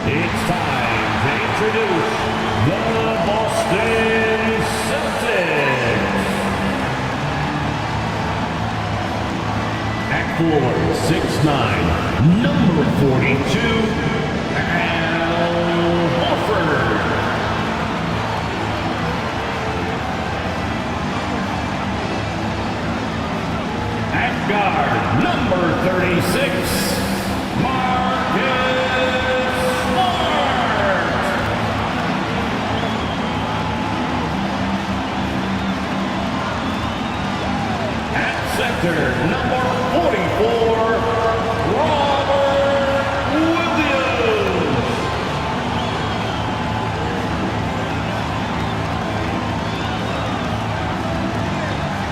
It's time to introduce the Boston Celtics. At forward, 6'9", number 42, Al Horford. At guard, number 36, Marcus Smart. At center, number 44, Robert Williams.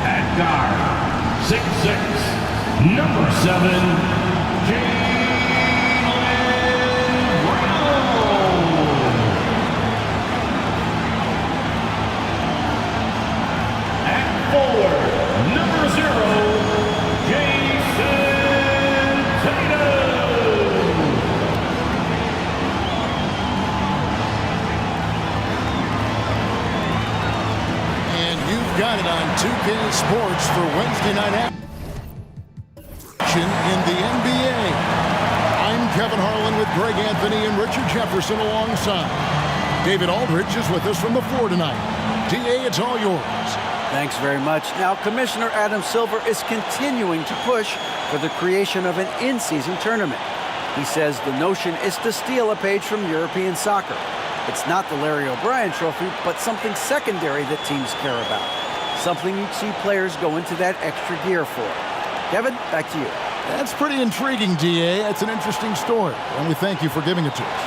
At guard, 6'6", number 7, Jaylen Brown. At forward, number 0, Jason Tatum. And you've got it on 2K Sports for Wednesday night action in the NBA. I'm Kevin Harlan with Greg Anthony and Richard Jefferson alongside. David Aldridge is with us from the floor tonight. DA, it's all yours. Thanks very much. Now, Commissioner Adam Silver is continuing to push for the creation of an in-season tournament. He says the notion is to steal a page from European soccer. It's not the Larry O'Brien Trophy, but something secondary that teams care about. Something you'd see players go into that extra gear for. Kevin, back to you. That's pretty intriguing, DA. That's an interesting story, and we thank you for giving it to us.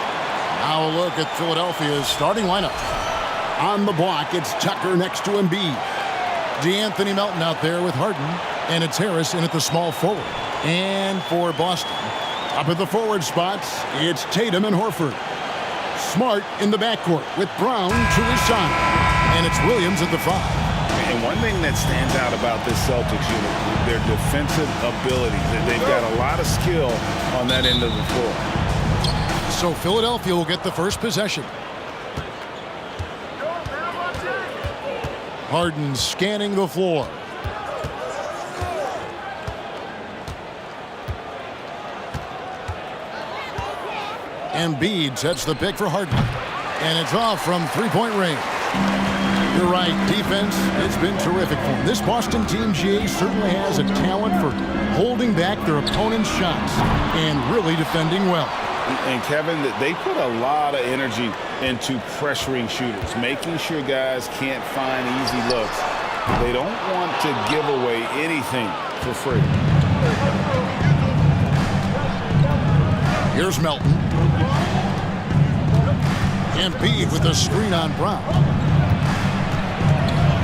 Now a look at Philadelphia's starting lineup. On the block, it's Tucker next to Embiid. DeAnthony Melton out there with Harden, and it's Harris in at the small forward. And for Boston, up at the forward spots, it's Tatum and Horford. Smart in the backcourt with Brown to his side, and it's Williams at the 5. And one thing that stands out about this Celtics unit, their defensive abilities. They've got a lot of skill on that end of the floor. So Philadelphia will get the first possession. Harden scanning the floor. Embiid sets the pick for Harden. And it's off from three-point range. You're right, defense, it's been terrific for them. This Boston team, GA, certainly has a talent for holding back their opponent's shots and really defending well. And Kevin, they put a lot of energy into pressuring shooters, making sure guys can't find easy looks. They don't want to give away anything for free. Here's Melton. Embiid with a screen on Brown.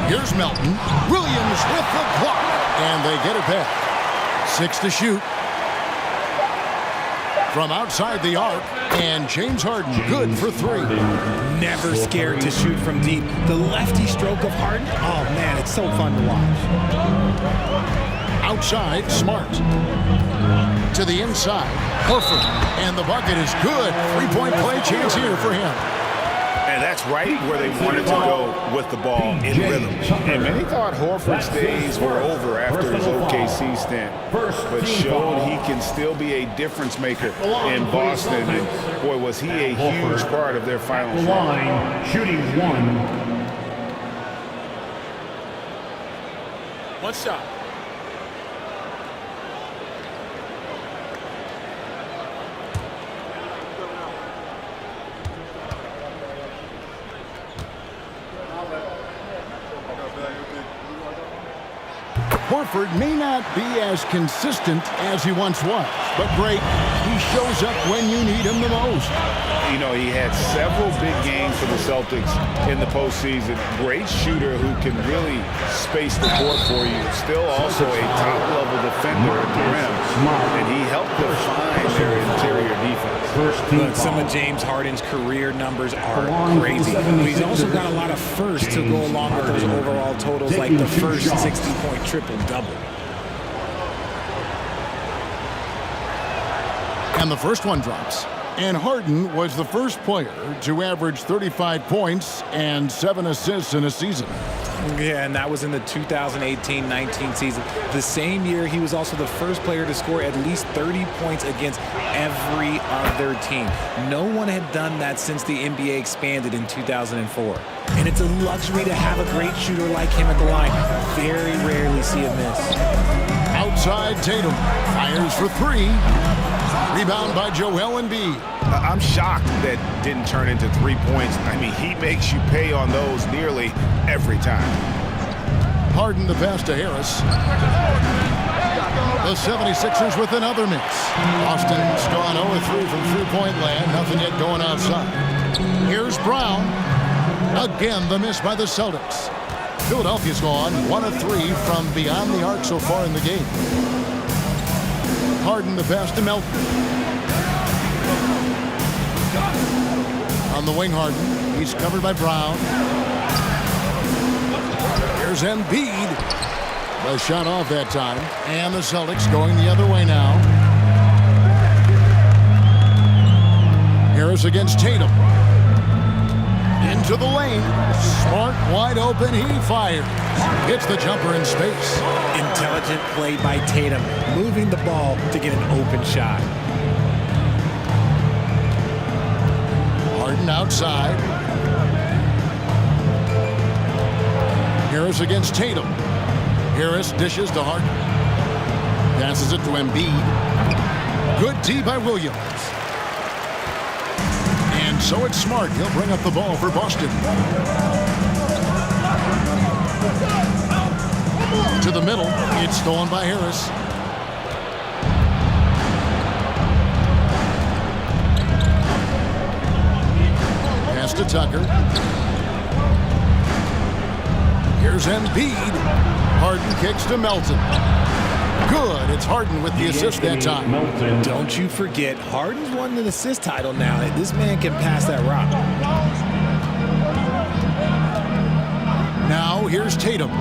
Here's Melton. Williams with the block. And they get it back. 6 to shoot. From outside the arc. And James Harden good for 3. Never scared to shoot from deep. The lefty stroke of Harden. Oh, man, it's so fun to watch. Outside, Smart. To the inside, Horford. And the bucket is good. Three-point play chance here for him. And that's right where they wanted to go with the ball in rhythm. And many thought Horford's days were over after his OKC stint, but showed he can still be a difference maker in Boston. And boy, was he a huge part of their final line, shooting 1. One shot. Horford may not be as consistent as he once was, but great, he shows up when you need him the most. You know, he had several big games for the Celtics in the postseason. Great shooter who can really space the court for you. Still also a top-level defender at the rim, and he helped define their interior defense. Look, some of James Harden's career numbers are crazy, but he's also got a lot of firsts to go along with those overall totals, like the first 60-point triple-double. And the first one drops. And Harden was the first player to average 35 points and 7 assists in a season. Yeah, and that was in the 2018-19 season. The same year, he was also the first player to score at least 30 points against every other team. No one had done that since the NBA expanded in 2004. And it's a luxury to have a great shooter like him at the line. Very rarely see a miss. Outside, Tatum fires for 3. Rebound by Joel Embiid. I'm shocked that didn't turn into 3 points. I mean, he makes you pay on those nearly every time. Harden the pass to Harris. The 76ers with another miss. Boston's gone 0-3 from three-point land. Nothing yet going outside. Here's Brown. Again, the miss by the Celtics. Philadelphia's gone 1-3 from beyond the arc so far in the game. Harden the pass to Melton. On the wing, Harden. He's covered by Brown. Here's Embiid. The shot off that time. And the Celtics going the other way now. Harris against Tatum. Into the lane. Smart wide open. He fires. Hits the jumper in space. Intelligent play by Tatum, moving the ball to get an open shot. Harden outside. Harris against Tatum. Harris dishes to Harden. Passes it to Embiid. Good D by Williams. And so it's Smart. He'll bring up the ball for Boston. To the middle. It's stolen by Harris. Pass to Tucker. Here's Embiid. Harden kicks to Melton. Good. It's Harden with the assist that time. Don't you forget, Harden's won an assist title now. This man can pass that rock. Now here's Tatum.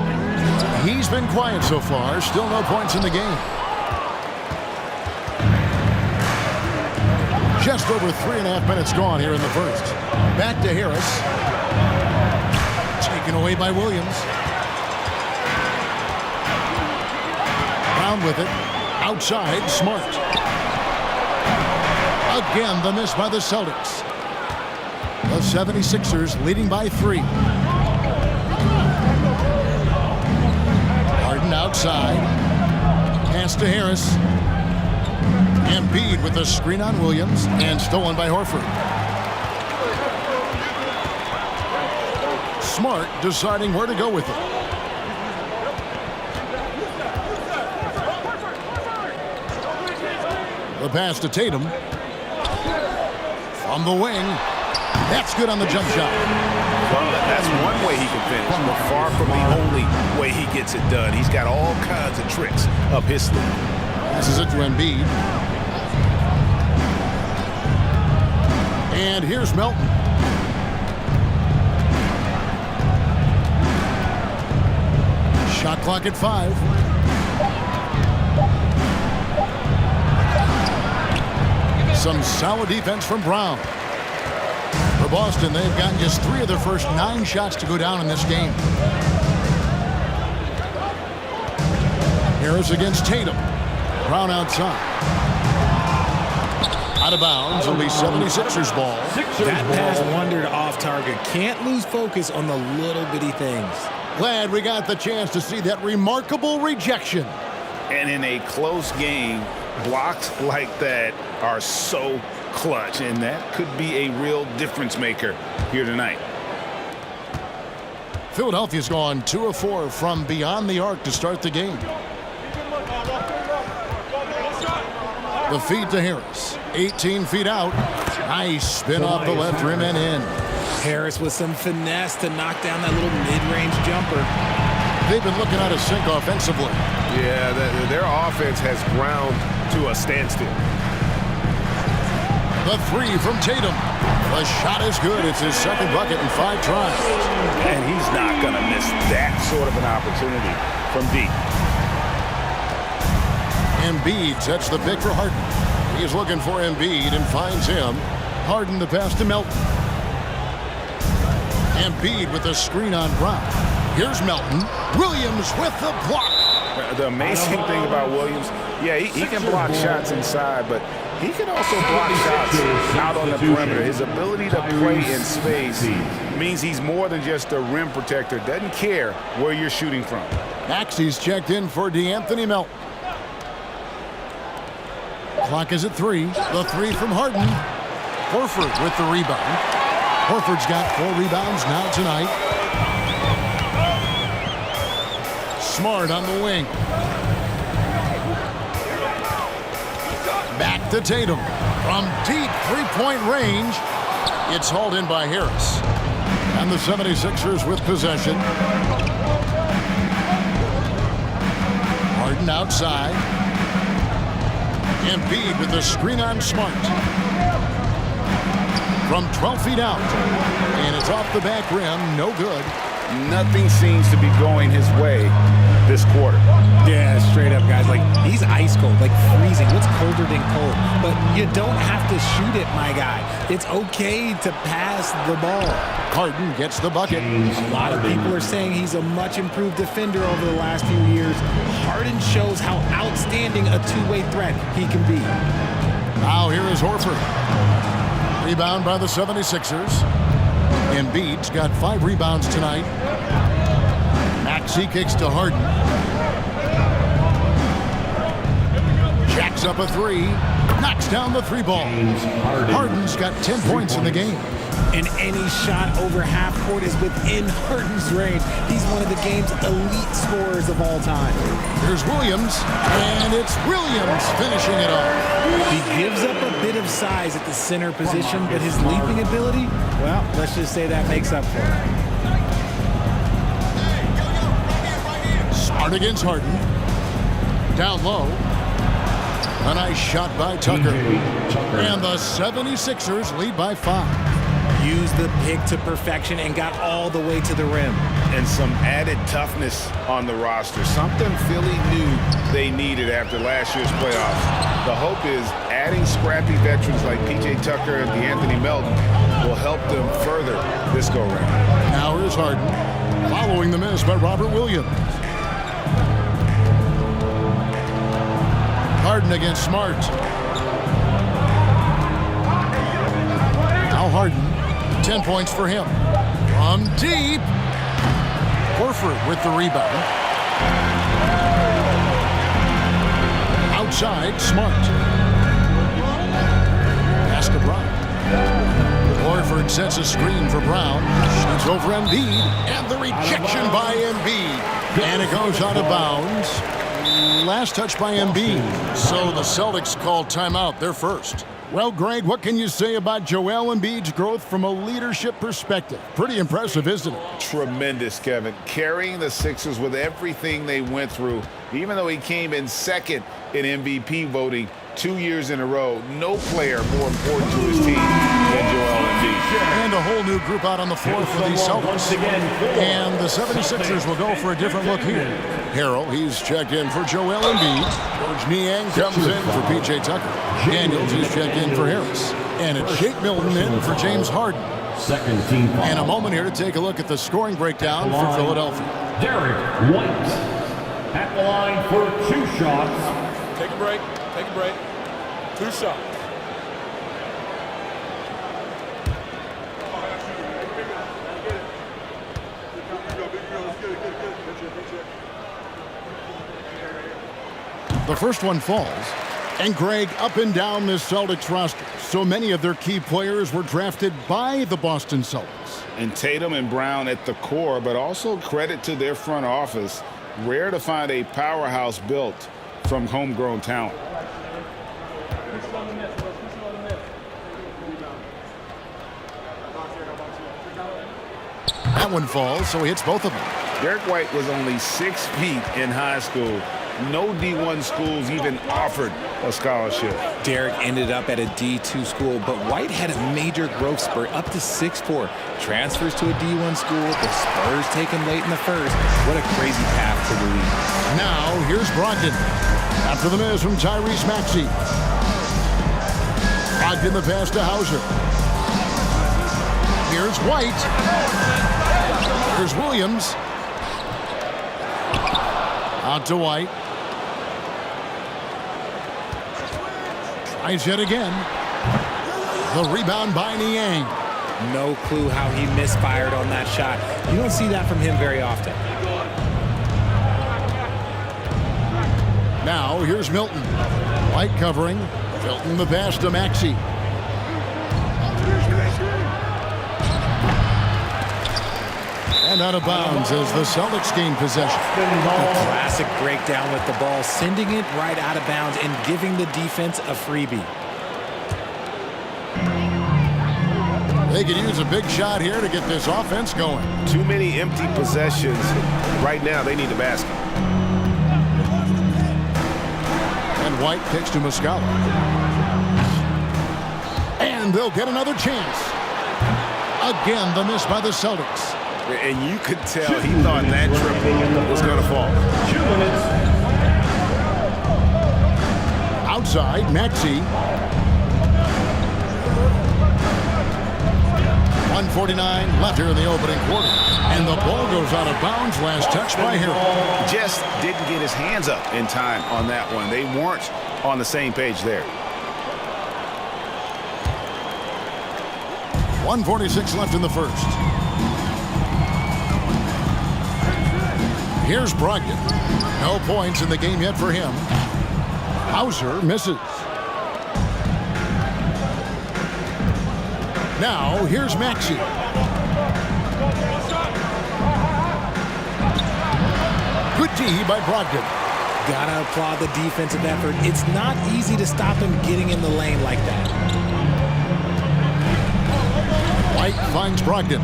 He's been quiet so far. Still no points in the game. Just over 3.5 minutes gone here in the first. Back to Harris. Taken away by Williams. Brown with it. Outside, Smart. Again, the miss by the Celtics. The 76ers leading by 3. Harden outside. Pass to Harris. Embiid with a screen on Williams and stolen by Horford. Smart deciding where to go with it. The pass to Tatum. From the wing. That's good on the jump shot. Well, that's one way he can finish, but far from the only way he gets it done. He's got all kinds of tricks up his sleeve. Passes it to Embiid. And here's Melton. Shot clock at 5. Some solid defense from Brown. For Boston, they've gotten just 3 of their first 9 shots to go down in this game. Harris against Tatum. Brown outside. Out of bounds. It'll be 76ers ball. That pass wandered off target. Can't lose focus on the little bitty things. Glad we got the chance to see that remarkable rejection. And in a close game, blocks like that are so clutch, and that could be a real difference maker here tonight. Philadelphia's gone 2 of 4 from beyond the arc to start the game. The feed to Harris. 18 feet out. Nice spin off the left rim and in. Harris with some finesse to knock down that little mid-range jumper. They've been looking out of sync offensively. Yeah, their offense has ground to a standstill. The 3 from Tatum. The shot is good. It's his second bucket in 5 tries. And he's not going to miss that sort of an opportunity from deep. Embiid sets the pick for Harden. He's looking for Embiid and finds him. Harden the pass to Melton. Embiid with a screen on Brown. Here's Melton. Williams with the block. The amazing thing about Williams, yeah, he can block shots inside, but he can also block shots out on the perimeter. His ability to play in space means he's more than just a rim protector. Doesn't care where you're shooting from. Maxey's checked in for DeAnthony Melton. Clock is at 3. The 3 from Harden. Horford with the rebound. Horford's got 4 rebounds now tonight. Smart on the wing. Back to Tatum. From deep three-point range. It's hauled in by Harris. And the 76ers with possession. Harden outside. Embiid with the screen on Smart. From 12 feet out. And it's off the back rim. No good. Nothing seems to be going his way this quarter. Yeah, straight up, guys. Like, he's ice cold, like freezing. What's colder than cold? But you don't have to shoot it, my guy. It's okay to pass the ball. Harden gets the bucket. A lot of people are saying he's a much improved defender over the last few years. Harden shows how outstanding a two-way threat he can be. Now here is Horford. Rebound by the 76ers. Embiid's got 5 rebounds tonight. Maxey kicks to Harden. Jacks up a 3. Knocks down the 3 ball. Harden's got 10 points in the game. And any shot over half court is within Harden's range. He's one of the game's elite scorers of all time. Here's Williams, and it's Williams finishing it off. He gives up a bit of size at the center position, but his leaping ability, well, let's just say that makes up for it. Smart against Harden. Down low. A nice shot by Tucker. And the 76ers lead by 5. Used the pick to perfection and got all the way to the rim. And some added toughness on the roster. Something Philly knew they needed after last year's playoffs. The hope is adding scrappy veterans like P.J. Tucker and DeAnthony Melton will help them further this go-round. Now here's Harden, following the miss by Robert Williams. Harden against Smart. Now Harden, 10 points for him. From deep. Horford with the rebound. Outside, Smart. Pass to Brown. Horford sets a screen for Brown. Shoots over Embiid. And the rejection by Embiid. And it goes out of bounds. Last touch by Embiid. So the Celtics call timeout. They're first. Well, Greg, what can you say about Joel Embiid's growth from a leadership perspective? Pretty impressive, isn't it? Tremendous, Kevin. Carrying the Sixers with everything they went through, even though he came in second in MVP voting 2 years in a row. No player more important to his team than Joel Embiid. And a whole new group out on the floor for the Celtics. And the 76ers will go for a different look here. Harrell, he's checked in for Joel Embiid. George Niang comes in for P.J. Tucker. Daniels, he's checked in for Harris. And it's Shake Milton in for James Harden. Second team foul. And a moment here to take a look at the scoring breakdown for Philadelphia. Derek White at the line for 2 shots. Take a break. Take a break. 2 shots. The first one falls. And Greg, up and down this Celtics roster, so many of their key players were drafted by the Boston Celtics. And Tatum and Brown at the core, but also credit to their front office. Rare to find a powerhouse built from homegrown talent. That one falls, so he hits both of them. Derek White was only 6 feet in high school. No D1 schools even offered a scholarship. Derek ended up at a D2 school, but White had a major growth spurt up to 6'4". Transfers to a D1 school, the Spurs take him late in the first. What a crazy path to the league. Now, here's Brogdon. After the miss from Tyrese Maxey. Brogdon the pass to Hauser. Here's White. Here's Williams. Out to White. Tries yet again. The rebound by Niang. No clue how he misfired on that shot. You don't see that from him very often. Now here's Milton. White covering. Milton the pass to Maxey. And out of bounds as the Celtics gain possession. A classic breakdown with the ball, sending it right out of bounds and giving the defense a freebie. They could use a big shot here to get this offense going. Too many empty possessions. Right now, they need a basket. And White kicks to Muscala. And they'll get another chance. Again, the miss by the Celtics. And you could tell he thought that triple was going to fall. 2 minutes. Outside, Maxey. 1:49 left here in the opening quarter. And the ball goes out of bounds. Last touch by Harrell. Just didn't get his hands up in time on that one. They weren't on the same page there. 1:46 left in the first. Here's Brogdon. No points in the game yet for him. Hauser misses. Now here's Maxey. Good D by Brogdon. Gotta applaud the defensive effort. It's not easy to stop him getting in the lane like that. White finds Brogdon.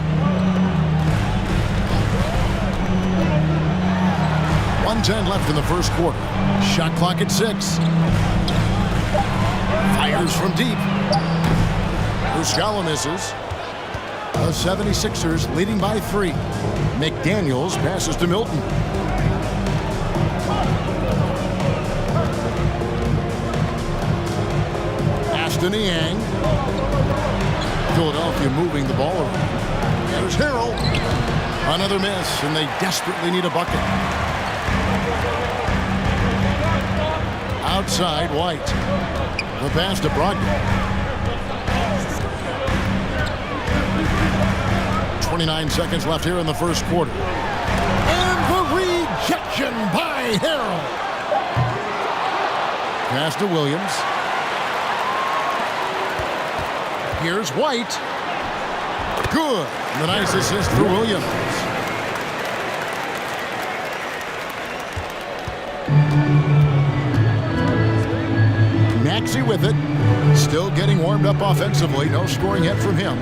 1:10 left in the first quarter. Shot clock at 6. Fires from deep. Muscala misses. The 76ers leading by 3. McDaniels passes to Milton. Pass to Niang. Philadelphia moving the ball around. There's Harrell. Another miss, and they desperately need a bucket. Outside, White. The pass to Brogdon. 29 seconds left here in the first quarter. And the rejection by Harrell. Pass to Williams. Here's White. Good. The nice assist for Williams. Maxey with it. Still getting warmed up offensively. No scoring yet from him.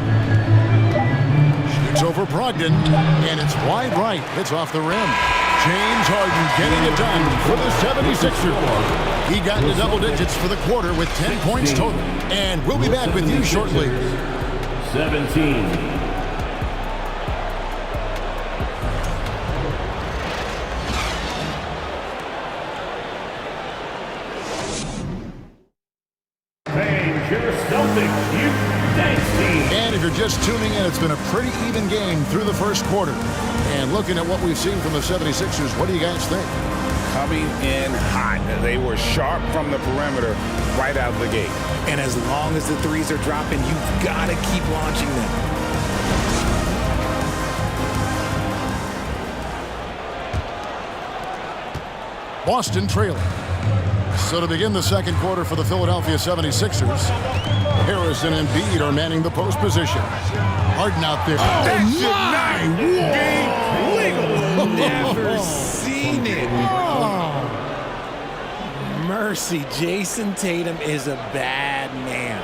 Shoots over Brogdon, and it's wide right. It's off the rim. James Harden getting it done for the 76ers. He got into double digits for the quarter with 10 points total. And we'll be back with you shortly. 17. And if you're just tuning in, it's been a pretty even game through the first quarter. And looking at what we've seen from the 76ers, what do you guys think? Coming in hot. They were sharp from the perimeter right out of the gate. And as long as the threes are dropping, you've got to keep launching them. Boston trailing. So to begin the second quarter for the Philadelphia 76ers, Harrison and Embiid are manning the post position. Harden out there. That should not be legal. Never seen it. Mercy, Jason Tatum is a bad man.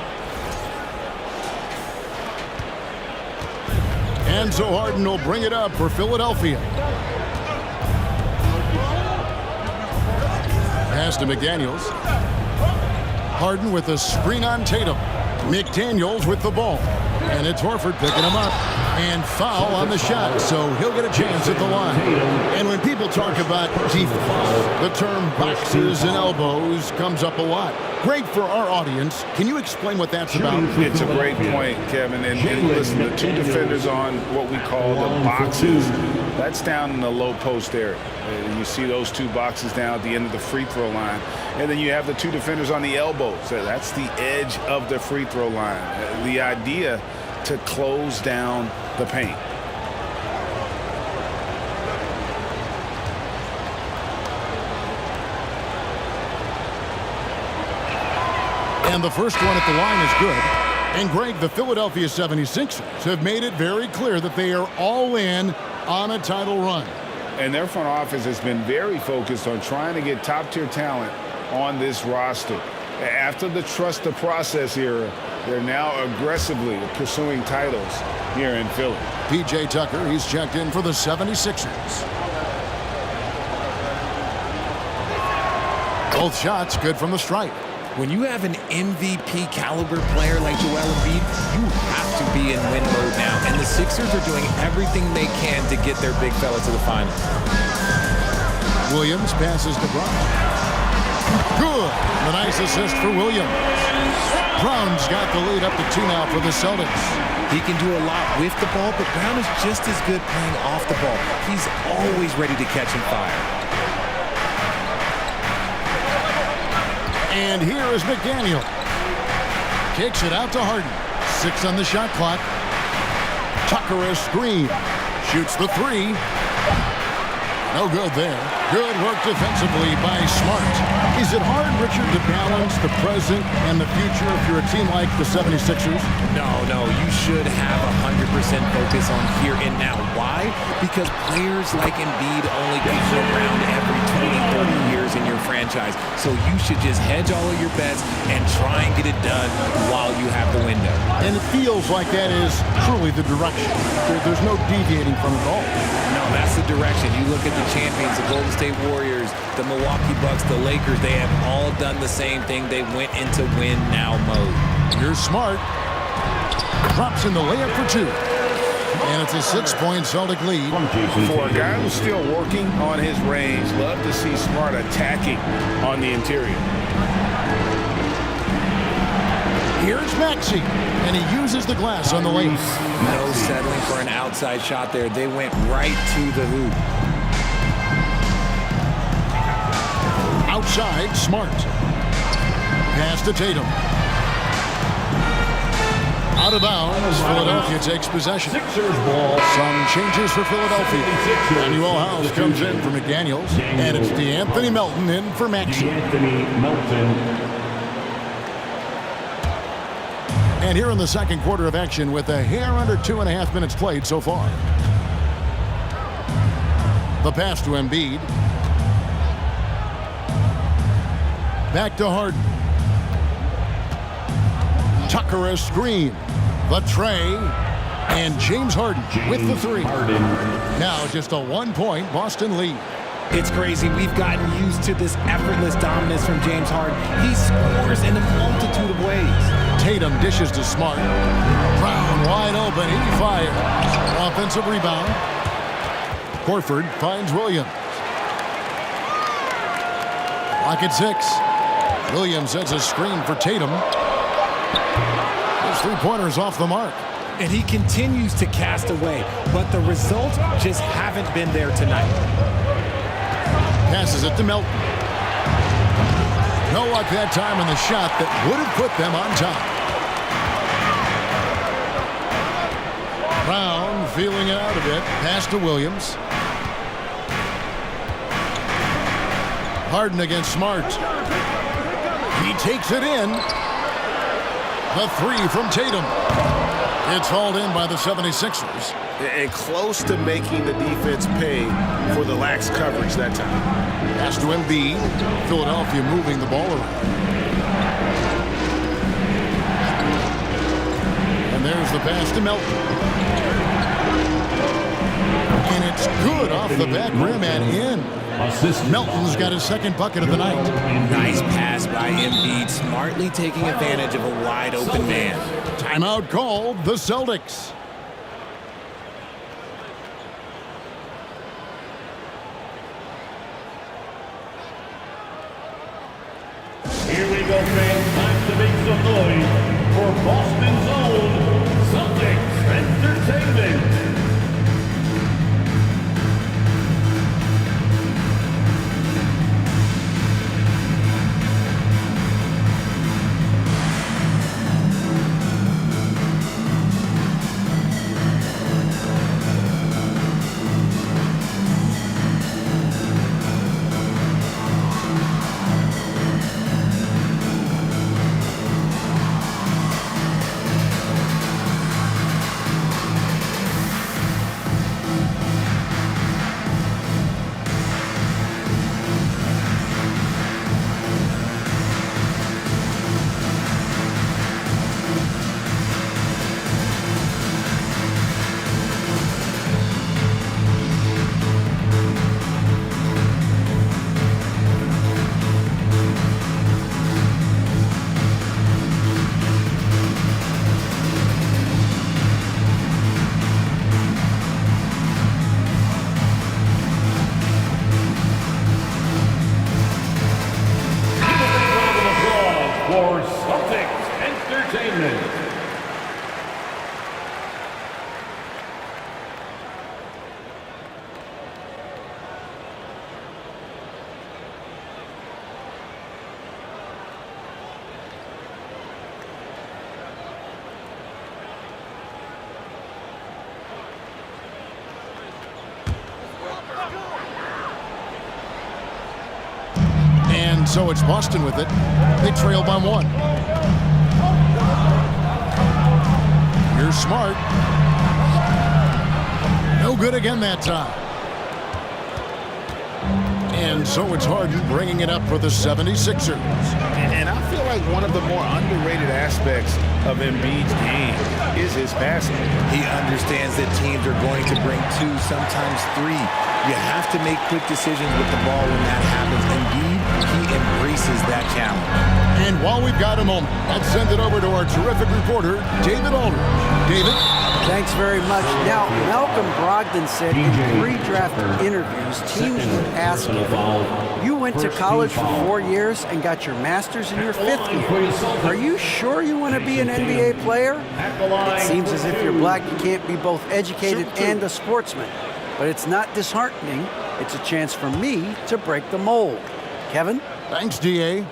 And so Harden will bring it up for Philadelphia. Pass to McDaniels. Harden with a screen on Tatum. McDaniels with the ball. And it's Horford picking him up. And foul on the shot, so he'll get a chance at the line. And when people talk about defense, the term boxes and elbows comes up a lot. Great for our audience. Can you explain what that's about? It's a great point, Kevin. And listen, the two defenders on what we call the boxes, that's down in the low post area. You see those two boxes down at the end of the free throw line. And then you have the two defenders on the elbows. So that's the edge of the free throw line. The idea to close down the paint. And the first one at the line is good. And Greg, the Philadelphia 76ers have made it very clear that they are all in on a title run. And their front office has been very focused on trying to get top-tier talent on this roster. After the trust the process era, they're now aggressively pursuing titles here in Philly. P.J. Tucker, he's checked in for the 76ers. Both shots good from the stripe. When you have an MVP caliber player like Joel Embiid, you have to be in win mode now. And the Sixers are doing everything they can to get their big fella to the finals. Williams passes to Brown. Good. A nice assist for Williams. Brown's got the lead up to 2 now for the Celtics. He can do a lot with the ball, but Brown is just as good playing off the ball. He's always ready to catch and fire. And here is McDaniel. Kicks it out to Harden. 6 on the shot clock. Tucker a screen. Shoots the 3. No good there. Good work defensively by Smart. Is it hard, Richard, to balance the present and the future if you're a team like the 76ers? No. You should have 100% focus on here and now. Why? Because players like Embiid only come around every 20, 30 years in your franchise. So you should just hedge all of your bets and try and get it done while you have the window. And it feels like that is truly the direction. There's no deviating from it all. No, that's the direction. You look at the champions, the Golden State Warriors, the Milwaukee Bucks, the Lakers, they have all done the same thing. They went into win-now mode. Here's Smart. Drops in the layup for 2. And it's a 6-point Celtic lead. For a guy who's still working on his range, love to see Smart attacking on the interior. Here's Maxey, and he uses the glass on the layup. No settling for an outside shot there. They went right to the hoop. Outside, Smart. Pass to Tatum. Out of bounds, Philadelphia takes possession. Sixers ball. Some changes for Philadelphia. Manuel House comes in for McDaniels, and it's DeAnthony Melton in for Maxey. DeAnthony Melton. And here in the second quarter of action with a hair under 2.5 minutes played so far. The pass to Embiid. Back to Harden. Tucker a screen. The tray. And James Harden with the 3. Now just a 1-point Boston lead. It's crazy. We've gotten used to this effortless dominance from James Harden. He scores in a multitude of ways. Tatum dishes to Smart. Brown wide open. He fires. Offensive rebound. Horford finds Williams. Clock at 6. Williams sets a screen for Tatum. His 3-pointer's off the mark. And he continues to cast away, but the results just haven't been there tonight. Passes it to Melton. No luck that time on the shot that would have put them on top. Brown feeling it out a bit. Pass to Williams. Harden against Smart. He takes it in. The 3 from Tatum. It's hauled in by the 76ers. And close to making the defense pay for the lax coverage that time. Pass to Embiid. Philadelphia moving the ball around. And there's the pass to Melton. And it's good off the back rim and in. Melton's got his second bucket of the night. Nice pass by Embiid, smartly taking advantage of a wide open man. Timeout called the Celtics. Here we go, fans. Time to make some noise for Boston's own Celtics Entertainment. For Celtics Entertainment. And so it's Boston with it. They trail by 1. Here's Smart. No good again that time. And so it's Harden bringing it up for the 76ers. And I feel like one of the more underrated aspects of Embiid's game is his passing. He understands that teams are going to bring 2, sometimes 3. You have to make quick decisions with the ball when that happens. Embiid, he embraces that challenge. And while we've got a moment, let's send it over to our terrific reporter, David Aldridge. David? Thanks very much. Now, Malcolm Brogdon said in pre-draft interviews, teams would ask him, you went to college for 4 years and got your master's in your 5th year. Are you sure you want to be an NBA player? It seems as if you're black, you can't be both educated and a sportsman. But it's not disheartening. It's a chance for me to break the mold. Kevin? Thanks, D.A.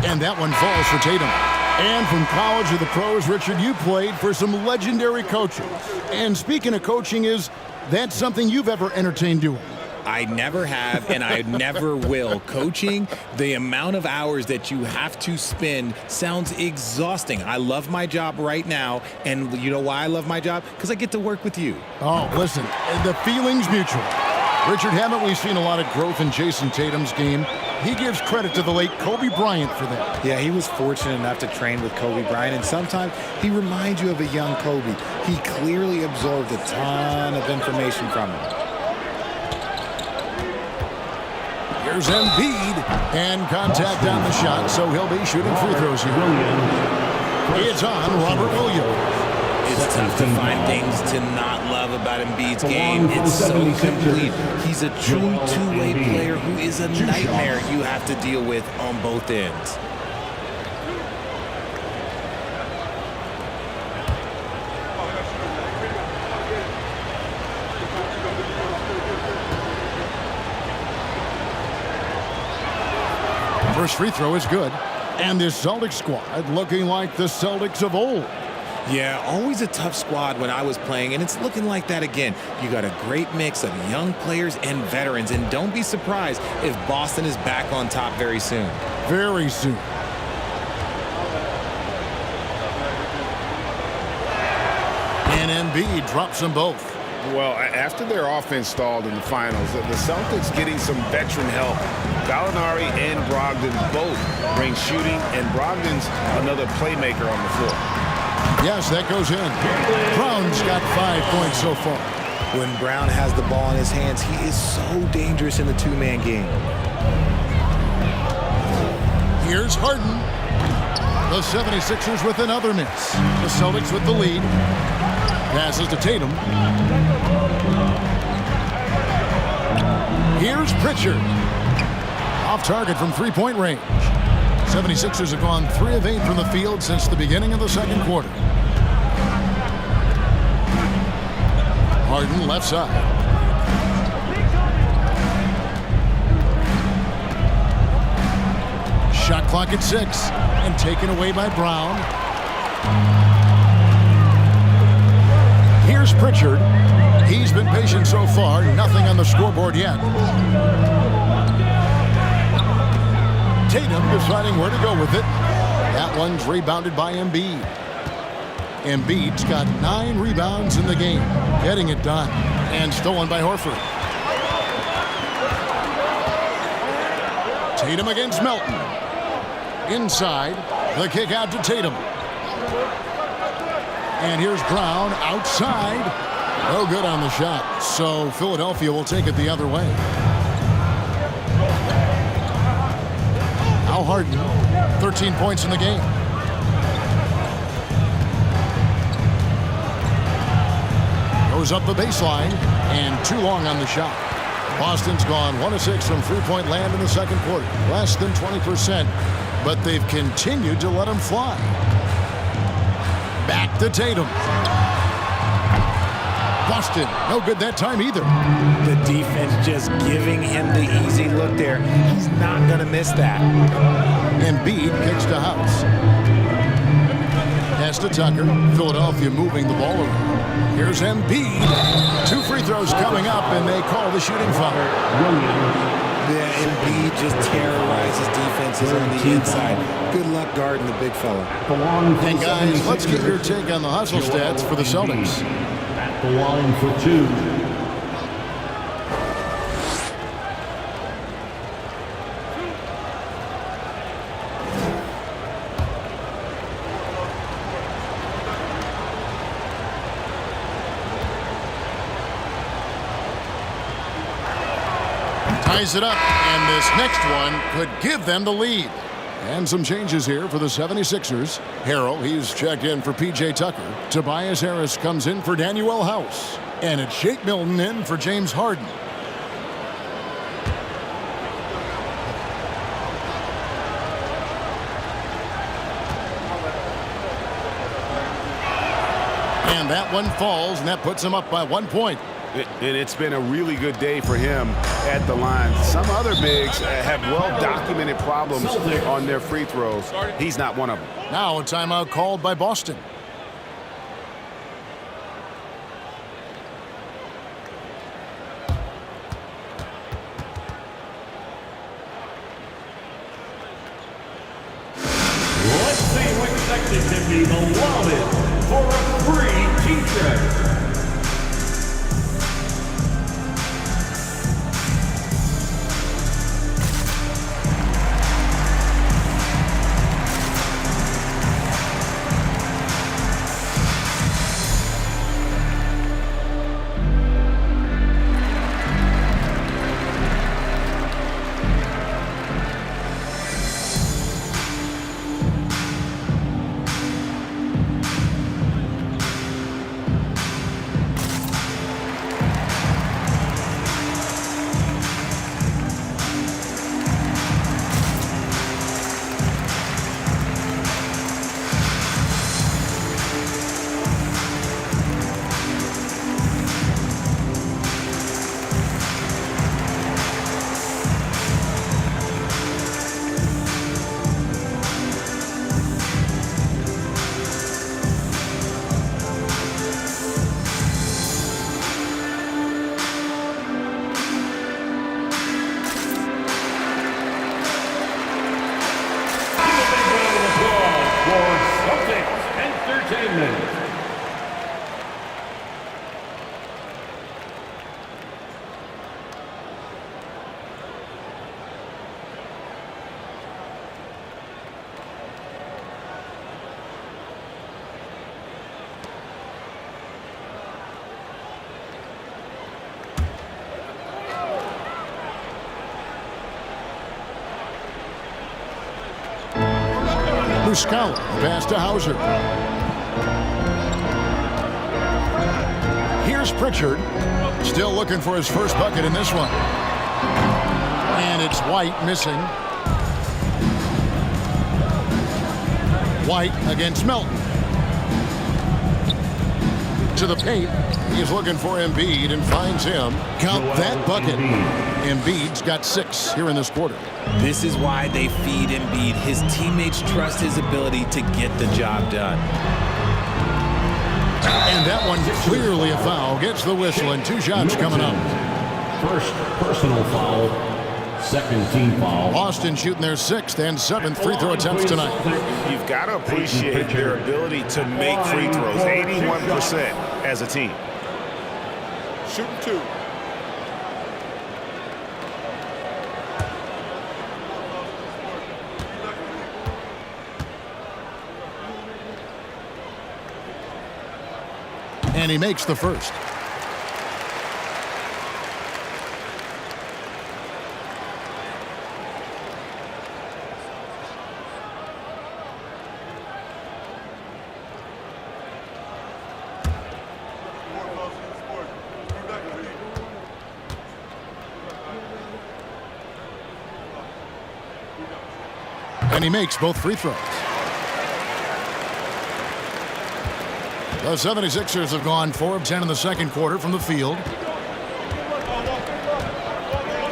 And that one falls for Tatum. And from college to the pros, Richard, you played for some legendary coaches. And speaking of coaching, is that something you've ever entertained doing? I never have, and I never will. Coaching, the amount of hours that you have to spend sounds exhausting. I love my job right now, and you know why I love my job? Because I get to work with you. Oh, listen, the feeling's mutual. Richard, haven't we seen a lot of growth in Jason Tatum's game? He gives credit to the late Kobe Bryant for that. Yeah, he was fortunate enough to train with Kobe Bryant, and sometimes he reminds you of a young Kobe. He clearly absorbed a ton of information from him. Here's Embiid, and contact on the shot, so he'll be shooting free throws here. It's on Robert Williams. It's tough to find things to not love about Embiid's game. It's so complete. He's a true two-way player who is a nightmare you have to deal with on both ends. First free throw is good. And this Celtics squad looking like the Celtics of old. Yeah, always a tough squad when I was playing, and it's looking like that again. You got a great mix of young players and veterans, and don't be surprised if Boston is back on top very soon. Very soon. And Embiid drops them both. Well, after their offense stalled in the finals, the Celtics getting some veteran help. Gallinari and Brogdon both bring shooting, and Brogdon's another playmaker on the floor. Yes, that goes in. Brown's got 5 points so far. When Brown has the ball in his hands, he is so dangerous in the two-man game. Here's Harden. The 76ers with another miss. The Celtics with the lead. Passes to Tatum. Here's Pritchard. Off target from three-point range. 76ers have gone 3 of 8 from the field since the beginning of the second quarter. Harden left side. Shot clock at 6 and taken away by Brown. Here's Pritchard. He's been patient so far. Nothing on the scoreboard yet. Tatum deciding where to go with it. That one's rebounded by Embiid. Embiid's got 9 rebounds in the game. Getting it done. And stolen by Horford. Tatum against Melton. Inside. The kick out to Tatum. And here's Brown outside. No good on the shot. So Philadelphia will take it the other way. Now Harden. 13 points in the game. Goes up the baseline. And too long on the shot. Boston's gone 1 of 6 from three-point land in the second quarter. Less than 20%. But they've continued to let him fly. Back to Tatum. Boston, no good that time either. The defense just giving him the easy look there. He's not going to miss that. Embiid kicks to House. Pass to Tucker. Philadelphia moving the ball around. Here's Embiid. 2 free throws coming up, and they call the shooting foul. Yeah, Embiid just terrorizes defenses on the inside. Good luck guarding the big fella. And guys, let's get your take on the hustle stats for the Celtics. At the line for 2. Ties it up, and this next one could give them the lead. And some changes here for the 76ers. Harrell, he's checked in for P.J. Tucker. Tobias Harris comes in for Danuel House. And it's Shake Milton in for James Harden. And that one falls, and that puts him up by 1 point. And it's been a really good day for him at the line. Some other bigs have well-documented problems on their free throws. He's not one of them. Now a timeout called by Boston. Let's see who expected to be the wanted for a free T-shirt. Celtics Entertainment. Muscala, pass to Hauser. Here's Pritchard, still looking for his first bucket in this one. And it's White missing. White against Melton. To the paint. He's looking for Embiid and finds him. Count that bucket. Embiid's got 6 here in this quarter. This is why they feed Embiid. His teammates trust his ability to get the job done. And that one clearly a foul. Gets the whistle and 2 shots coming up. First personal foul. Second team foul. Boston shooting their 6th and 7th free throw attempts tonight. You've got to appreciate their ability to make free throws. 81% as a team. Shooting 2. And he makes the first. And he makes both free throws. The 76ers have gone 4 of 10 in the second quarter from the field.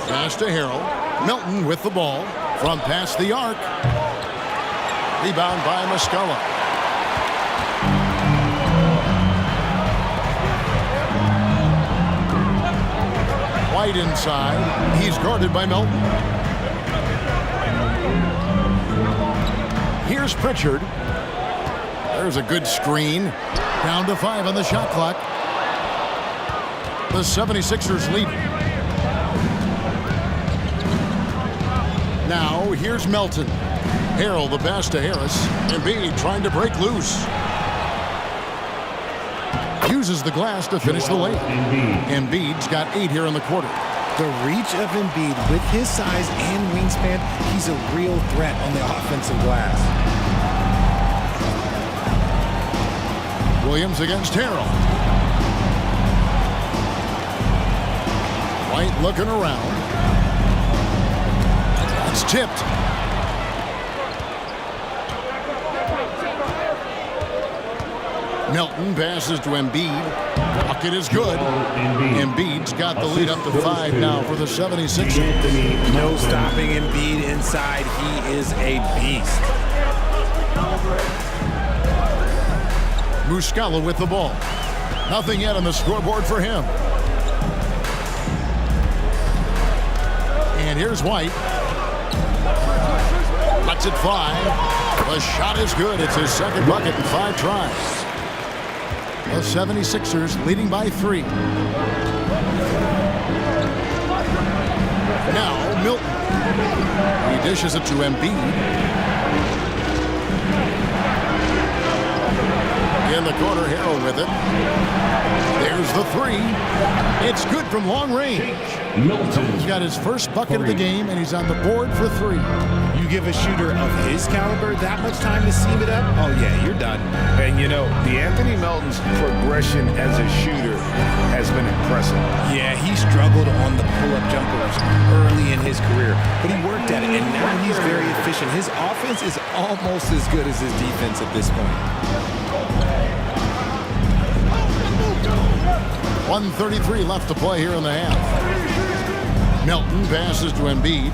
Pass to Harrell. Milton with the ball from past the arc. Rebound by Muscala. White inside. He's guarded by Milton. Here's Pritchard. There's a good screen. Down to 5 on the shot clock. The 76ers lead. Now here's Melton. Harrell the pass to Harris. Embiid trying to break loose. Uses the glass to finish the layup. Embiid's got 8 here in the quarter. The reach of Embiid with his size and wingspan, he's a real threat on the offensive glass. Williams against Harrell. White looking around. It's tipped. Milton passes to Embiid. Bucket is good. Embiid's got the lead up to 5 now for the 76ers. No stopping Embiid inside. He is a beast. Muscala with the ball. Nothing yet on the scoreboard for him. And here's White. Lets it fly. The shot is good. It's his second bucket in 5 tries. The 76ers leading by 3. Now Milton. He dishes it to Embiid. In the corner, Harrell with it. There's the 3. It's good from long range. Milton's got his first bucket of the game, and he's on the board for 3. You give a shooter of his caliber that much time to seam it up, oh yeah, you're done. And you know, D'Anthony Melton's progression as a shooter has been impressive. Yeah, he struggled on the pull-up jumpers early in his career, but he worked at it, and now he's very efficient. His offense is almost as good as his defense at this point. 1:33 left to play here in the half. Milton passes to Embiid.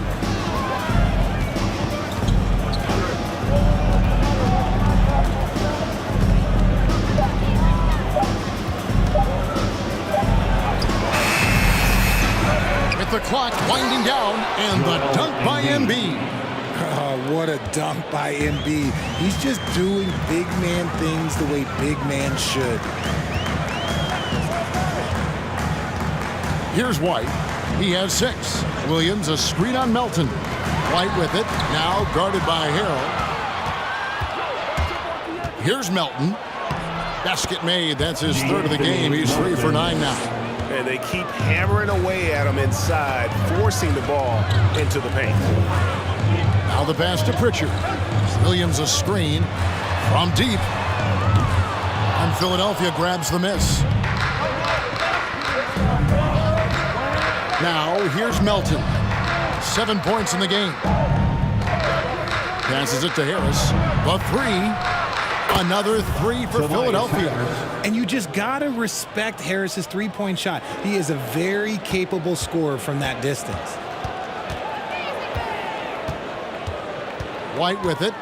With the clock winding down, and the dunk by Embiid. Oh, what a dunk by Embiid. He's just doing big man things the way big man should. Here's White. He has 6. Williams a screen on Melton. White with it. Now guarded by Harrell. Here's Melton. Basket made. That's his 3rd of the game. He's 3 for 9 now. And they keep hammering away at him inside, forcing the ball into the paint. Now the pass to Pritchard. Williams a screen from deep. And Philadelphia grabs the miss. Now here's Melton. 7 points in the game. Passes it to Harris. The three. Another three for Philadelphia. And you just got to respect Harris's three-point shot. He is a very capable scorer from that distance. White with it.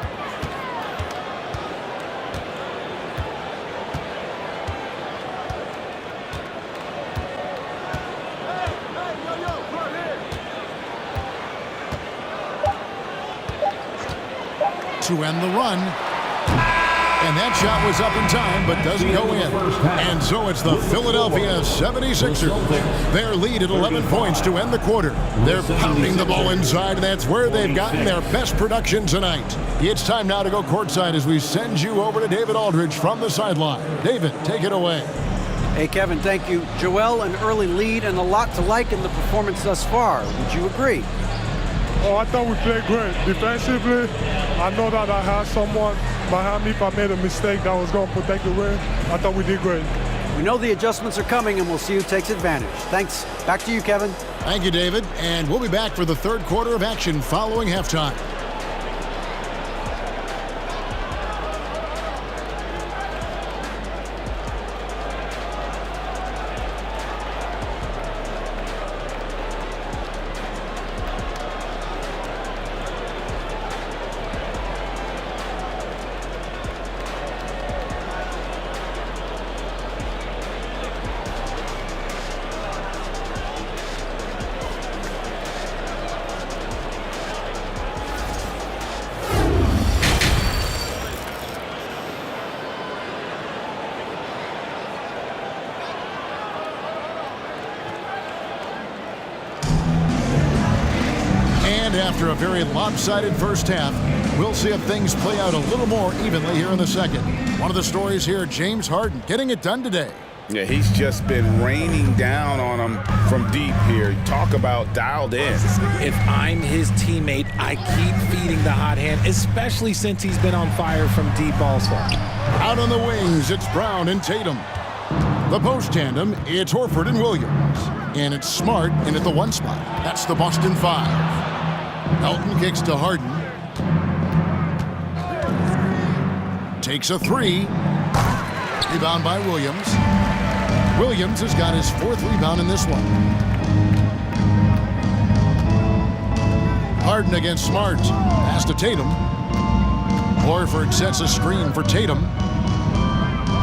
To end the run. And that shot was up in time, but doesn't go in. And so it's the Philadelphia 76ers. Their lead at 11 points to end the quarter. They're pounding the ball inside, and that's where they've gotten their best production tonight. It's time now to go courtside as we send you over to David Aldridge from the sideline. David, take it away. Hey, Kevin, thank you. Joel, an early lead and a lot to like in the performance thus far. Would you agree? Oh, I thought we played great. Defensively, I know that I had someone behind me if I made a mistake that was going to protect the rim. I thought we did great. We know the adjustments are coming, and we'll see who takes advantage. Thanks. Back to you, Kevin. Thank you, David. And we'll be back for the third quarter of action following halftime. After a very lopsided first half, we'll see if things play out a little more evenly here in the second. One of the stories here, James Harden getting it done today. Yeah, he's just been raining down on him from deep here. Talk about dialed in. If I'm his teammate, I keep feeding the hot hand, especially since he's been on fire from deep also. Out on the wings, it's Brown and Tatum. The post tandem, it's Horford and Williams. And it's Smart in at the one spot. That's the Boston Five. Melton kicks to Harden. Takes a three. Rebound by Williams. Williams has got his fourth rebound in this one. Harden against Smart. Pass to Tatum. Horford sets a screen for Tatum.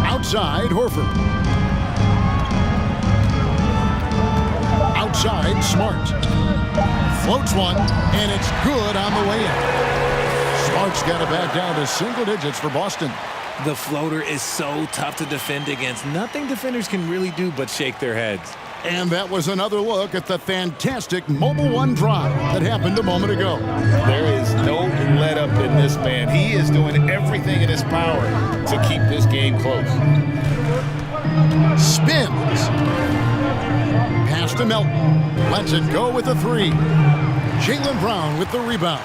Outside, Horford. Outside, Smart. Floats one, and it's good on the way in. Smart's got it back down to single digits for Boston. The floater is so tough to defend against. Nothing defenders can really do but shake their heads. And that was another look at the fantastic Mobile One drive that happened a moment ago. There is no let up in this man. He is doing everything in his power to keep this game close. Spins. Pass to Melton. Lets it go with a three. Jaylen Brown with the rebound.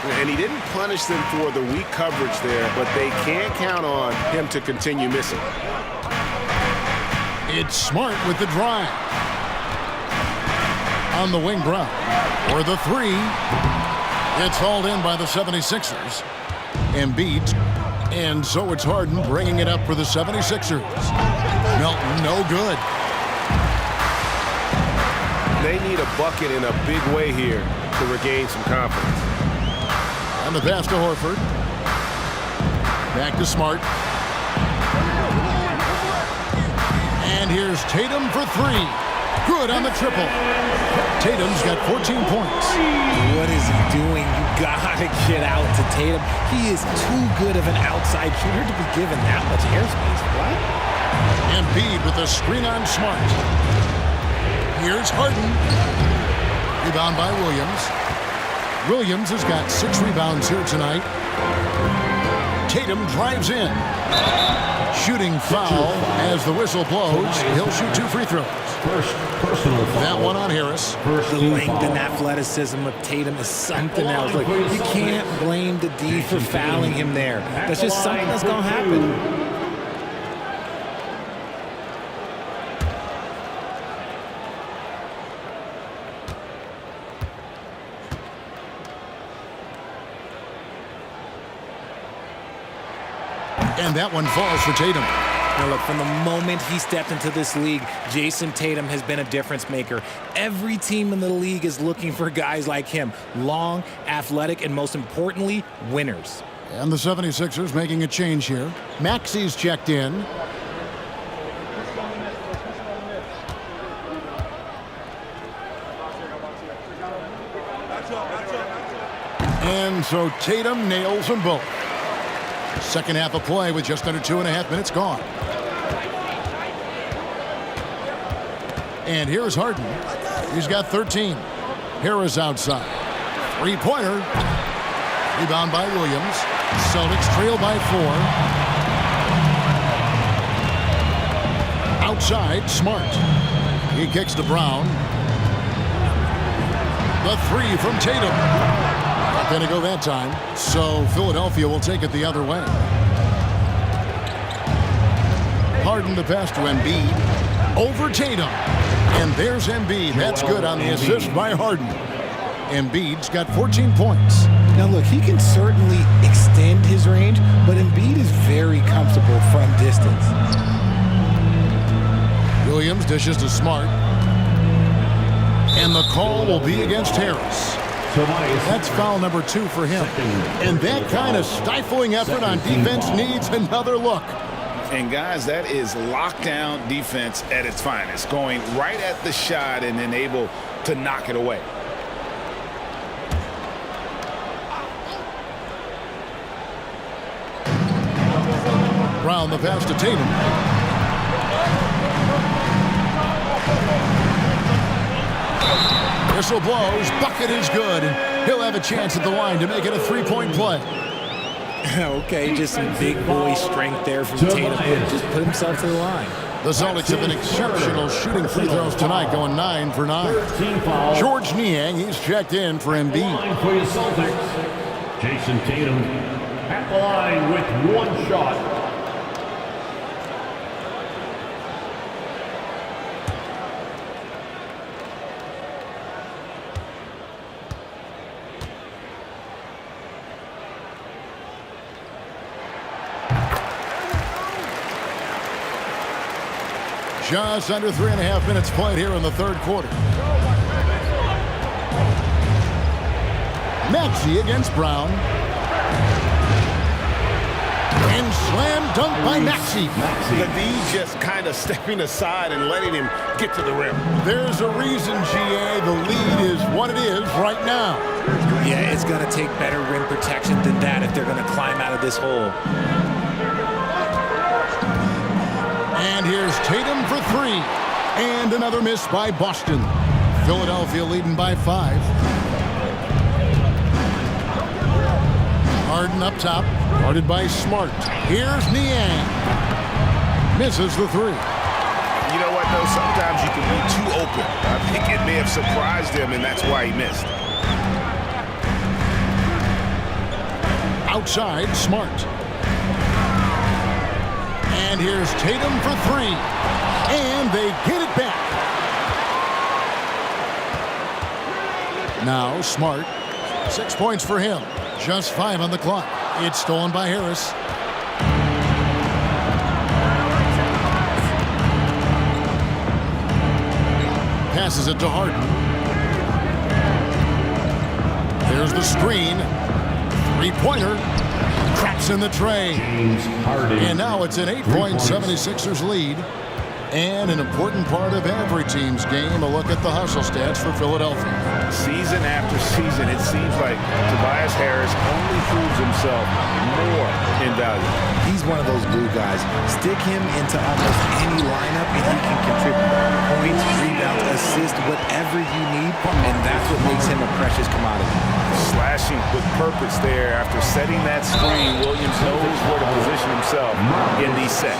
And he didn't punish them for the weak coverage there, but they can't count on him to continue missing. It's Smart with the drive. On the wing, Brown. For the three. It's hauled in by the 76ers. Embiid. And so it's Harden bringing it up for the 76ers. Melton, no good. They need a bucket in a big way here to regain some confidence. And the pass to Horford. Back to Smart. And here's Tatum for three. Good on the triple. Tatum's got 14 points. What is he doing? You gotta get out to Tatum. He is too good of an outside shooter to be given that much airspace. What? Embiid with a screen on Smart. Here's Harden. Rebound by Williams. Williams has got 6 rebounds here tonight. Tatum drives in. Shooting foul as the whistle blows. He'll shoot 2 free throws. First personal foul. That one on Harris. The length and athleticism of Tatum is something else. Like, you can't blame the D for fouling him there. That's just something that's going to happen. And that one falls for Tatum. Now look, from the moment he stepped into this league, Jason Tatum has been a difference maker. Every team in the league is looking for guys like him. Long, athletic, and most importantly, winners. And the 76ers making a change here. Maxi's checked in. And so Tatum nails them both. Second half of play with just under 2.5 minutes gone. And here's Harden. He's got 13. Harris outside. Three-pointer. Rebound by Williams. Celtics trail by 4. Outside, Smart. He kicks to Brown. The three from Tatum. Not going to go that time. So Philadelphia will take it the other way. Harden the pass to Embiid. Over Tatum. And there's Embiid. That's good on the assist by Harden. Embiid's got 14 points. Now look, he can certainly extend his range, but Embiid is very comfortable from distance. Williams dishes to Smart. And the call will be against Harris. That's foul number 2 for him. And that kind of stifling effort on defense needs another look. And guys, that is lockdown defense at its finest. Going right at the shot and then able to knock it away. Brown the pass to Tatum. Whistle blows. Bucket is good. And he'll have a chance at the line to make it a 3-point play. Okay, just some big boy strength there from Tatum. Just put himself to the line. The Celtics have been exceptional shooting free throws tonight, going 9 for 9. George Niang, he's checked in for Embiid. For your Celtics, Jason Tatum at the line with 1 shot. Just under 3.5 minutes played here in the third quarter. Maxey against Brown. And slam dunk by Maxey. The D just kind of stepping aside and letting him get to the rim. There's a reason, GA, the lead is what it is right now. Yeah, it's going to take better rim protection than that if they're going to climb out of this hole. And here's Tatum for 3. And another miss by Boston. Philadelphia leading by 5. Harden up top. Guarded by Smart. Here's Niang. Misses the 3. You know what, though? Sometimes you can be too open. I think it may have surprised him, and that's why he missed. Outside, Smart. And here's Tatum for 3. And they get it back. Now Smart. 6 points for him. Just 5 on the clock. It's stolen by Harris. Passes it to Harden. There's the screen. 3-pointer. Traps in the tray. And now it's an 8-point 76ers lead. And an important part of every team's game, a look at the hustle stats for Philadelphia. Season after season, it seems like Tobias Harris only proves himself more invaluable. He's one of those glue guys. Stick him into almost any lineup and he can contribute. Points, rebounds, assists, whatever you need, and that's what makes him a precious commodity. Slashing with purpose there. After setting that screen, Williams knows where to position himself in these sets.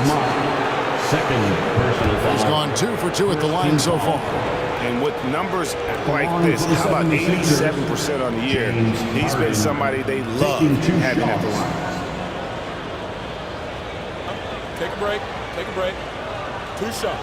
Second personal foul. He's gone 2 for 2 at the line so far. And with numbers like this, how about 87% on the year? He's been somebody they love having at the line. Take a break. Take a break. 2 shots.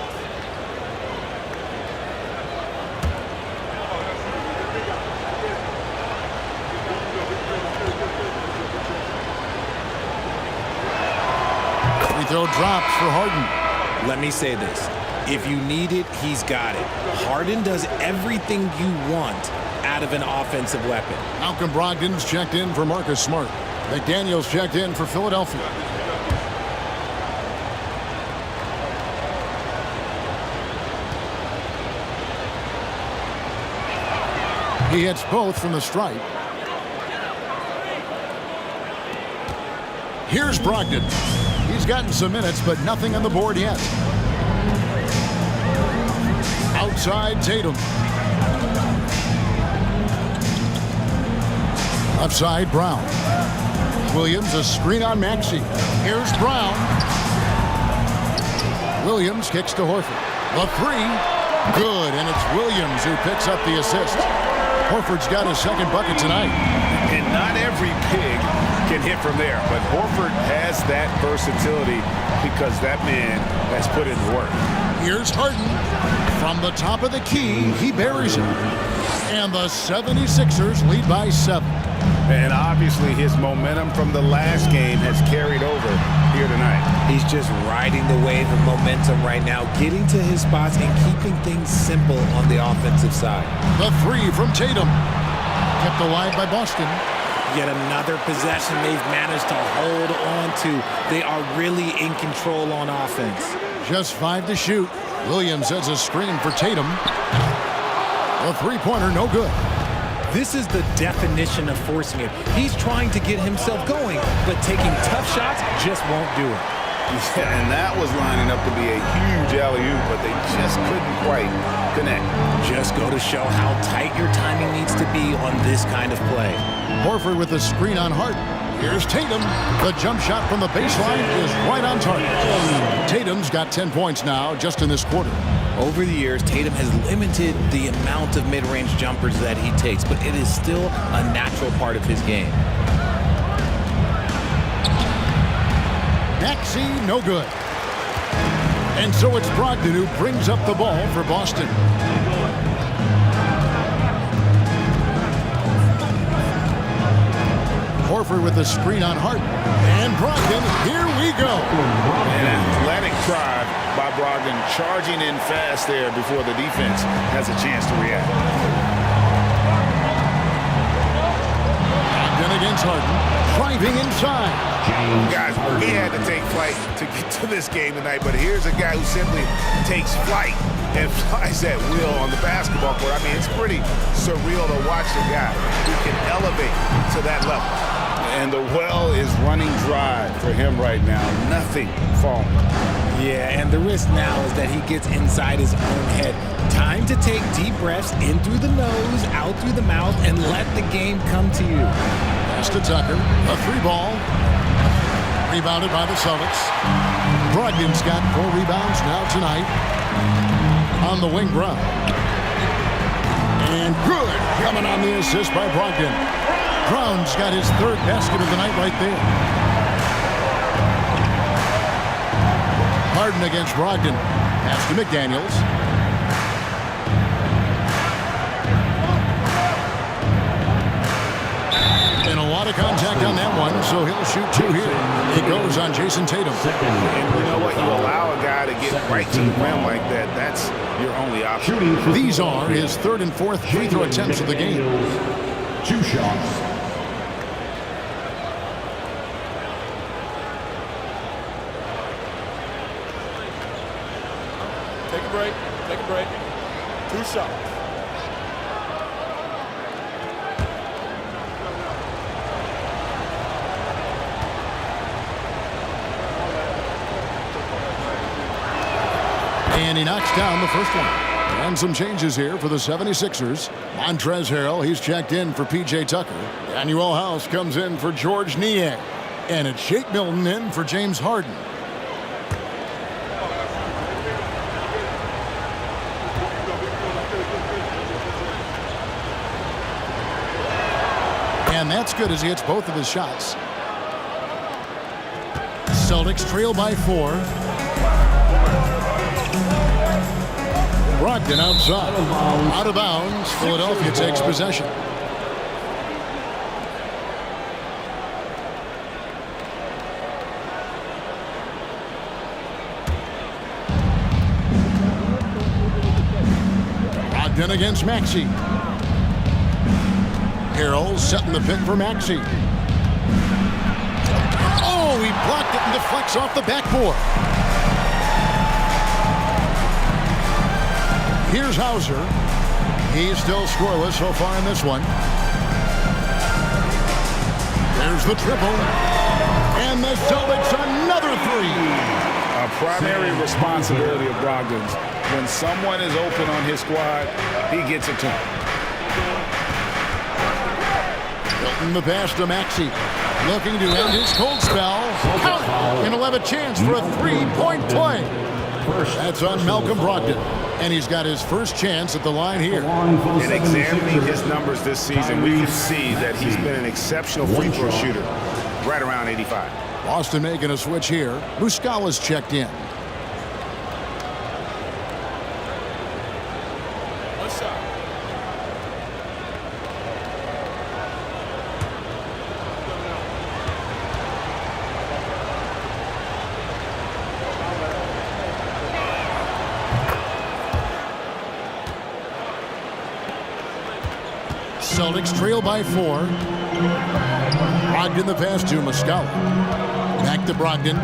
Free throw drops for Harden. Let me say this. If you need it, he's got it. Harden does everything you want out of an offensive weapon. Malcolm Brogdon's checked in for Marcus Smart. McDaniels checked in for Philadelphia. He hits both from the stripe. Here's Brogdon. He's gotten some minutes, but nothing on the board yet. Outside Tatum. Left side Brown. Williams a screen on Maxey. Here's Brown. Williams kicks to Horford. The three. Good, and it's Williams who picks up the assist. Horford's got his second bucket tonight. And not every pig can hit from there, but Horford has that versatility because that man has put in the work. Here's Harden. From the top of the key, he buries it. And the 76ers lead by 7. And obviously his momentum from the last game has carried over here tonight. He's just riding the wave of momentum right now, getting to his spots and keeping things simple on the offensive side. The three from Tatum. Kept alive by Boston. Yet another possession they've managed to hold on to. They are really in control on offense. Just 5 to shoot. Williams has a screen for Tatum. The three-pointer no good. This is the definition of forcing it. He's trying to get himself going, but taking tough shots just won't do it. Yeah, and that was lining up to be a huge alley-oop, but they just couldn't quite connect. Just go to show how tight your timing needs to be on this kind of play. Horford with a screen on Harden. Here's Tatum. The jump shot from the baseline is right on target. Tatum's got 10 points now just in this quarter. Over the years, Tatum has limited the amount of mid-range jumpers that he takes, but it is still a natural part of his game. Maxey, no good. And so it's Brogdon who brings up the ball for Boston. Horford with the screen on Harden. And Brogdon, here we go. An athletic drive by Brogdon, charging in fast there before the defense has a chance to react. Brogdon against Harden, driving inside. Guys, he had to take flight to get to this game tonight, but here's a guy who simply takes flight and flies at will on the basketball court. I mean, it's pretty surreal to watch a guy who can elevate to that level. And the well is running dry for him right now. Nothing falling. Yeah, and the risk now is that he gets inside his own head. Time to take deep breaths in through the nose, out through the mouth, and let the game come to you. Pass to Tucker. A three ball. Rebounded by the Celtics. Brogdon's got 4 rebounds now tonight. On the wing, Brown. And good. Coming on the assist by Brogdon. Brown's got his 3rd basket of the night right there. Harden against Brogdon. Pass to McDaniels. And a lot of contact on that one, so he'll shoot 2 here. It goes on Jason Tatum. And you know what? You allow a guy to get right to the rim like that, that's your only option. These are his 3rd and 4th free throw attempts of the game. 2 shots. Take a break. Take a break. 2 shots. And he knocks down the first one. And some changes here for the 76ers. Montrezl Harrell, he's checked in for P.J. Tucker. Daniel House comes in for George Niang. And it's Shake Milton in for James Harden. And that's good as he hits both of his shots. Celtics trail by 4. Brogdon outside. Out of bounds. Philadelphia takes possession. Brogdon against Maxey. Harrell setting the pick for Maxey. Oh, he blocked it and deflects off the backboard. Here's Hauser. He's still scoreless so far in this one. There's the triple. And the Celtics another 3. A primary responsibility of Brogdon's. When someone is open on his squad, he gets it to him. Milton the pass to Maxey. Looking to end his cold spell. Count! And he'll have a chance for a 3-point play. That's on Malcolm Brogdon. And he's got his first chance at the line here. In examining his numbers this season, we can see that he's been an exceptional free throw shooter. Right around 85. Boston making a switch here. Muscala's checked in. Celtics trail by 4. Brogdon the pass to Muscala. Back to Brogdon.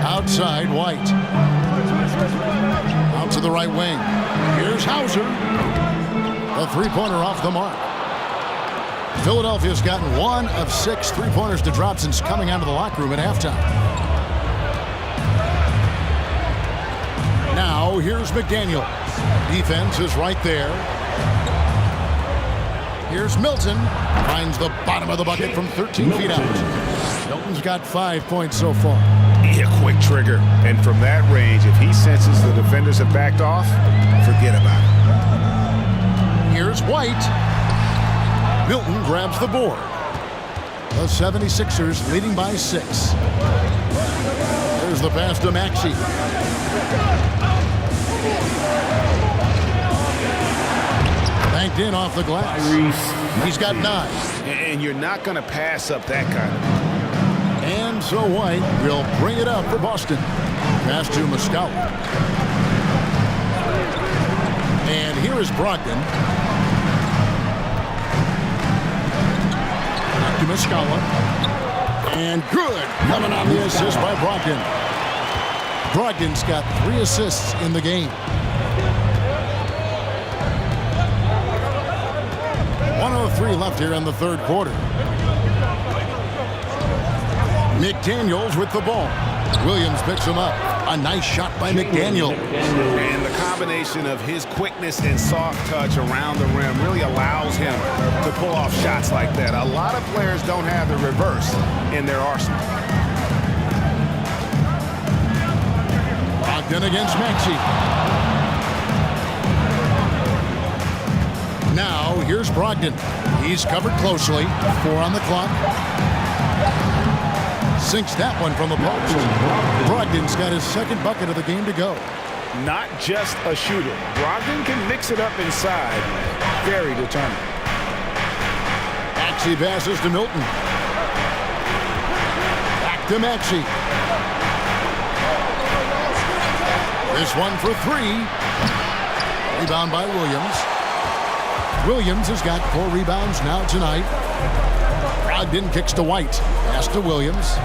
Outside, White. Out to the right wing. Here's Hauser. A three-pointer off the mark. Philadelphia's gotten 1 of 6 three-pointers to drop since coming out of the locker room at halftime. Now, here's McDaniel. Defense is right there. Here's Milton. Finds the bottom of the bucket from 13 feet out. Milton's got 5 points so far. A quick trigger. And from that range, if he senses the defenders have backed off, forget about it. Here's White. Milton grabs the board. The 76ers leading by 6. There's the pass to Maxey. Banked in off the glass. He's got 9. And you're not going to pass up that kind of. And so White will bring it up for Boston. Pass to Muscala. And here is Brogdon. Back to Muscala. And good. Coming on the assist by Brogdon. Brogdon's got 3 assists in the game. 1:03 left here in the third quarter. McDaniels with the ball. Williams picks him up. A nice shot by McDaniel. And the combination of his quickness and soft touch around the rim really allows him to pull off shots like that. A lot of players don't have the reverse in their arsenal. Brogdon against Maxey. Now, here's Brogdon. He's covered closely. 4 on the clock. Sinks that one from the post. Brogdon's got his second bucket of the game to go. Not just a shooter. Brogdon can mix it up inside. Very determined. Maxey passes to Milton. Back to Maxey. This one for 3. Rebound by Williams. Williams has got 4 rebounds now tonight. Brogdon kicks to White. Pass to Williams.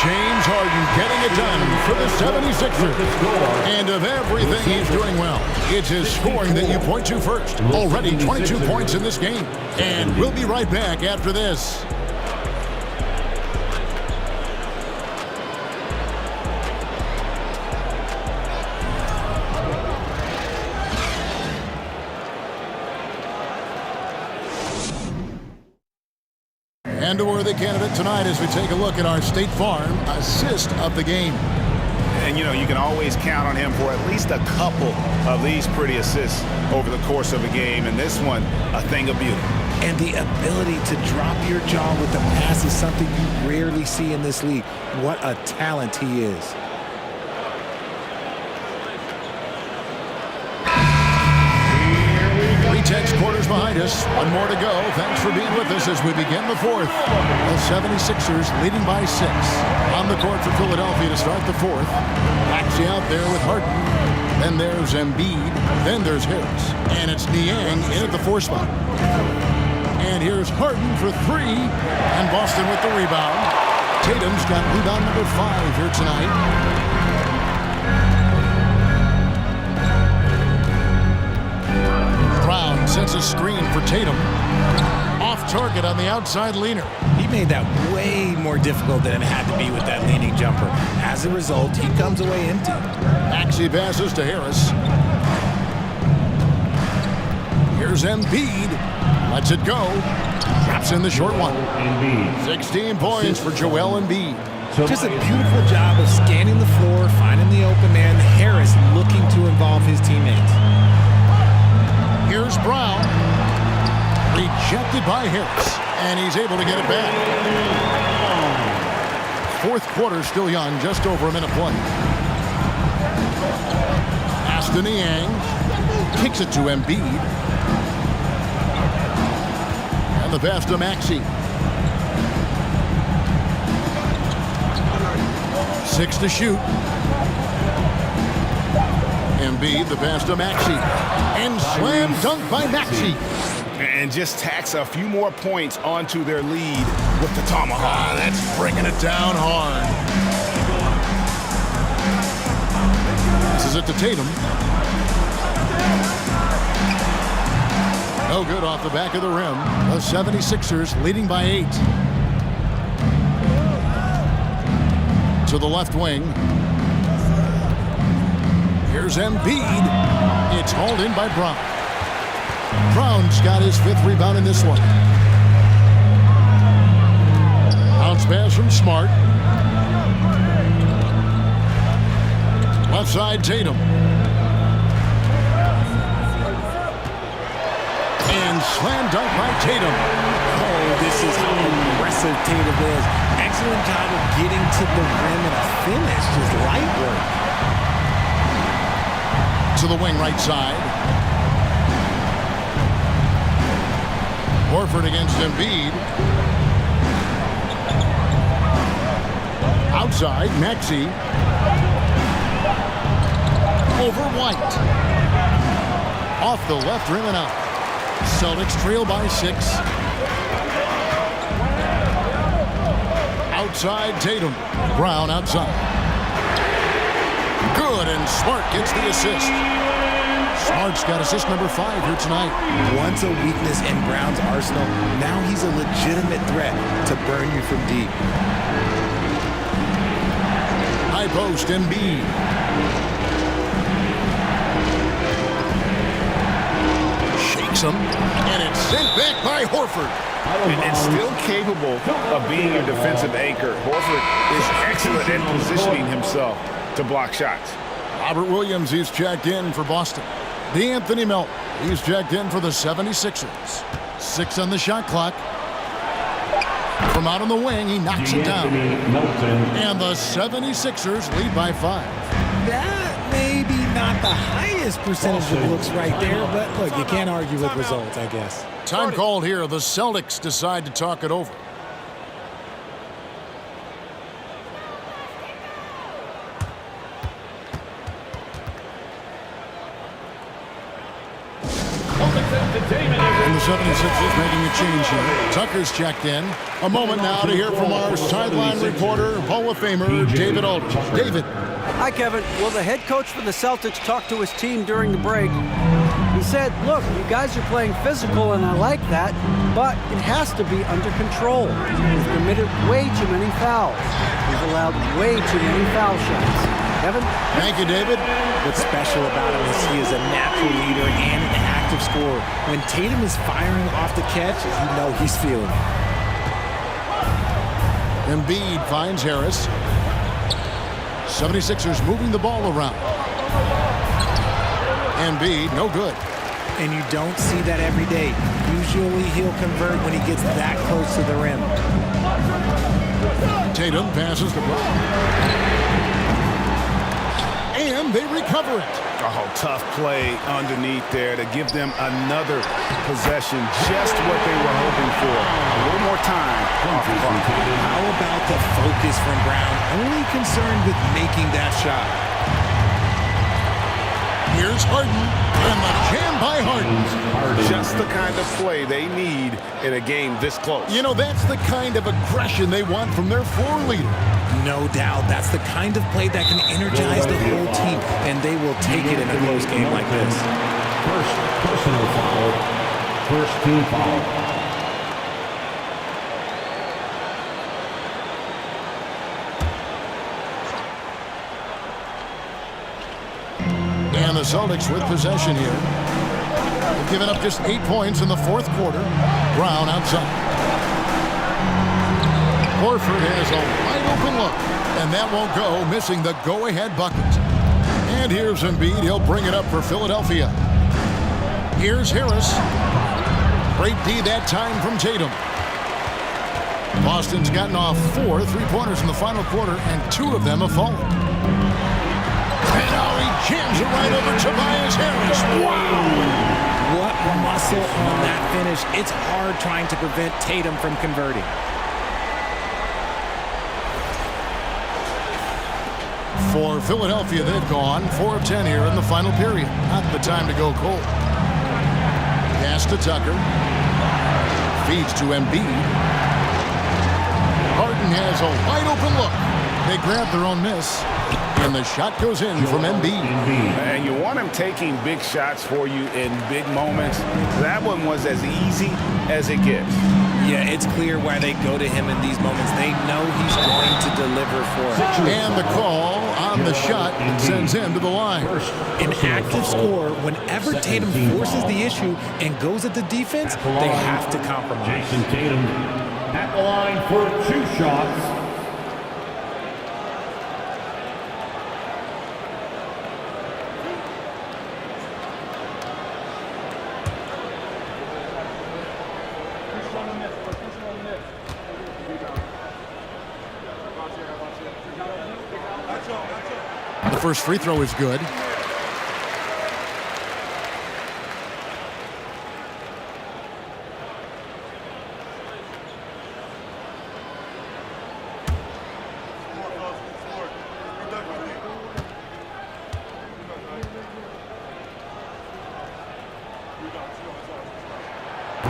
James Harden getting it done for the 76ers. And of everything he's doing well, it's his scoring that you point to first. Already 22 points in this game. And we'll be right back after this. And a worthy candidate tonight as we take a look at our State Farm assist of the game. And, you know, you can always count on him for at least a couple of these pretty assists over the course of a game. And this one, a thing of beauty. And the ability to drop your jaw with the pass is something you rarely see in this league. What a talent he is. Tense quarters behind us. One more to go. Thanks for being with us as we begin the fourth. The 76ers leading by 6. On the court for Philadelphia to start the fourth. Maxey out there with Harden. Then there's Embiid. Then there's Harris. And it's Niang in at the 4 spot. And here's Harden for 3. And Boston with the rebound. Tatum's got rebound number 5 here tonight. Brown sets a screen for Tatum. Off target on the outside leaner. He made that way more difficult than it had to be with that leaning jumper. As a result, he comes away empty. Maxey passes to Harris. Here's Embiid. Lets it go. Drops in the short one. 16 points for Joel Embiid. Just a beautiful job of scanning the floor, finding the open man. Harris looking to involve his teammates. Here's Brown. Rejected by Harris. And he's able to get it back. Fourth quarter still young. Just over a minute play. Pass to Niang. Kicks it to Embiid. And the pass to Maxey. 6 to shoot. Embiid, the pass to Maxey. And slam dunk by Maxey. And just tacks a few more points onto their lead with the tomahawk. That's bringing it down hard. This is it to Tatum. No good off the back of the rim. The 76ers leading by 8. To the left wing. Here's Embiid. It's hauled in by Brown. Brown's got his 5th rebound in this one. Bounce pass from Smart. Left side, Tatum. And slam dunk by Tatum. Oh, this is how aggressive Tatum is. Excellent job of getting to the rim and a finish. Just light work. To the wing right side. Horford against Embiid. Outside, Maxey. Over White. Off the left rim and out. Celtics trail by 6. Outside, Tatum. Brown outside. Good, and Smart gets the assist. Smart's got assist number 5 here tonight. Once a weakness in Brown's arsenal, now he's a legitimate threat to burn you from deep. High post, Embiid. Shakes him, and it's sent back by Horford. And still capable of being your defensive anchor. Horford is excellent at positioning himself to block shots. Robert Williams, he's checked in for Boston. D'Anthony Melton, he's checked in for the 76ers. 6 on the shot clock. From out on the wing, he knocks it down. And the 76ers lead by 5. That may be not the highest percentage of looks right there, but look, you can't argue with results, I guess. Time called here. The Celtics decide to talk it over. And the 76ers making a change here. Tucker's checked in. A moment now to hear from our sideline reporter, Hall of Famer David Aldridge. David. Hi, Kevin. Well, the head coach for the Celtics talked to his team during the break. He said, look, you guys are playing physical, and I like that, but it has to be under control. We've committed way too many fouls. We've allowed way too many foul shots. Kevin? Thank you, David. What's special about him is he is a natural leader and an active scorer. When Tatum is firing off the catch, you know he's feeling it. Embiid finds Harris. 76ers moving the ball around. Embiid, no good. And you don't see that every day. Usually he'll convert when he gets that close to the rim. Tatum passes to Brown. And they recover it. Oh, tough play underneath there to give them another possession. Just what they were hoping for. A little more time. How about the focus from Brown? Only concerned with making that shot. Here's Harden, and the jam by Harden. Just the kind of play they need in a game this close. You know, that's the kind of aggression they want from their floor leader. No doubt. That's the kind of play that can energize the whole team, and they will take it in a close game like this. First personal foul. First team foul. And the Celtics with possession here. They've given up just 8 points in the fourth quarter. Brown outside. Horford has a wide open look, and that won't go, missing the go-ahead bucket. And here's Embiid. He'll bring it up for Philadelphia. Here's Harris. Great D that time from Tatum. Boston's gotten off 4 three-pointers in the final quarter, and 2 of them have fallen. And now he jams it right over Tobias Harris. Wow! What muscle on that finish. It's hard trying to prevent Tatum from converting. For Philadelphia, they've gone 4 of 10 here in the final period. Not the time to go cold. Pass to Tucker. Feeds to Embiid. Harden has a wide open look. They grab their own miss. And the shot goes in from Embiid. And you want him taking big shots for you in big moments. That one was as easy as it gets. Yeah, it's clear why they go to him in these moments. They know he's going to deliver for them. And the call on the shot sends him to the line. An active scorer, whenever Tatum forces the issue and goes at the defense, they have to compromise. Jason Tatum at the line for 2 shots. The first free throw is good.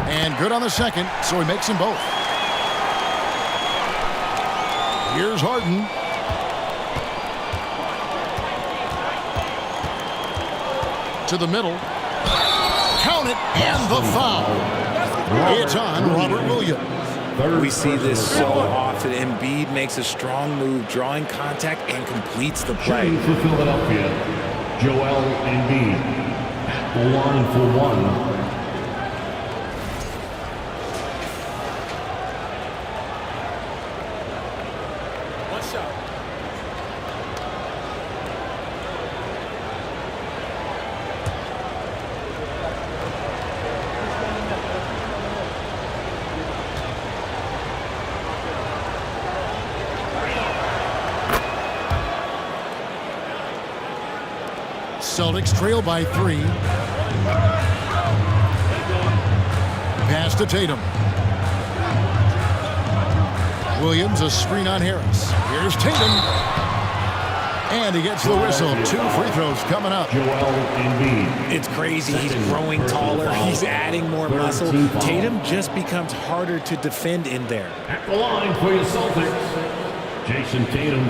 And good on the second, so he makes them both. Here's Harden. To the middle. Count it, and the foul. It's on Robert Williams. We see this so often. Embiid makes a strong move, drawing contact, and completes the play. Shooting for Philadelphia, Joel Embiid at the line for 1. Celtics trail by 3. Pass to Tatum. Williams, a screen on Harris. Here's Tatum. And he gets the whistle. 2 free throws coming up. Joel Embiid. It's crazy. He's growing taller. He's adding more muscle. Tatum just becomes harder to defend in there. At the line for the Celtics, Jason Tatum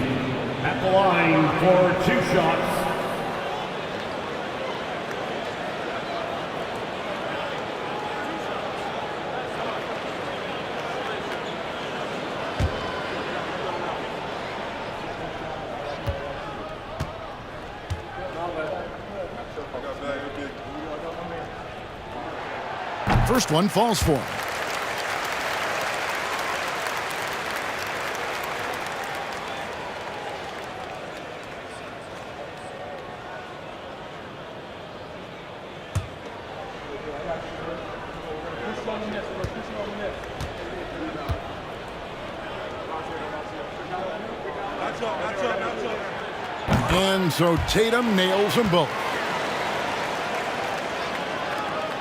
at the line for 2 shots. First one falls for him. And so Tatum nails them both.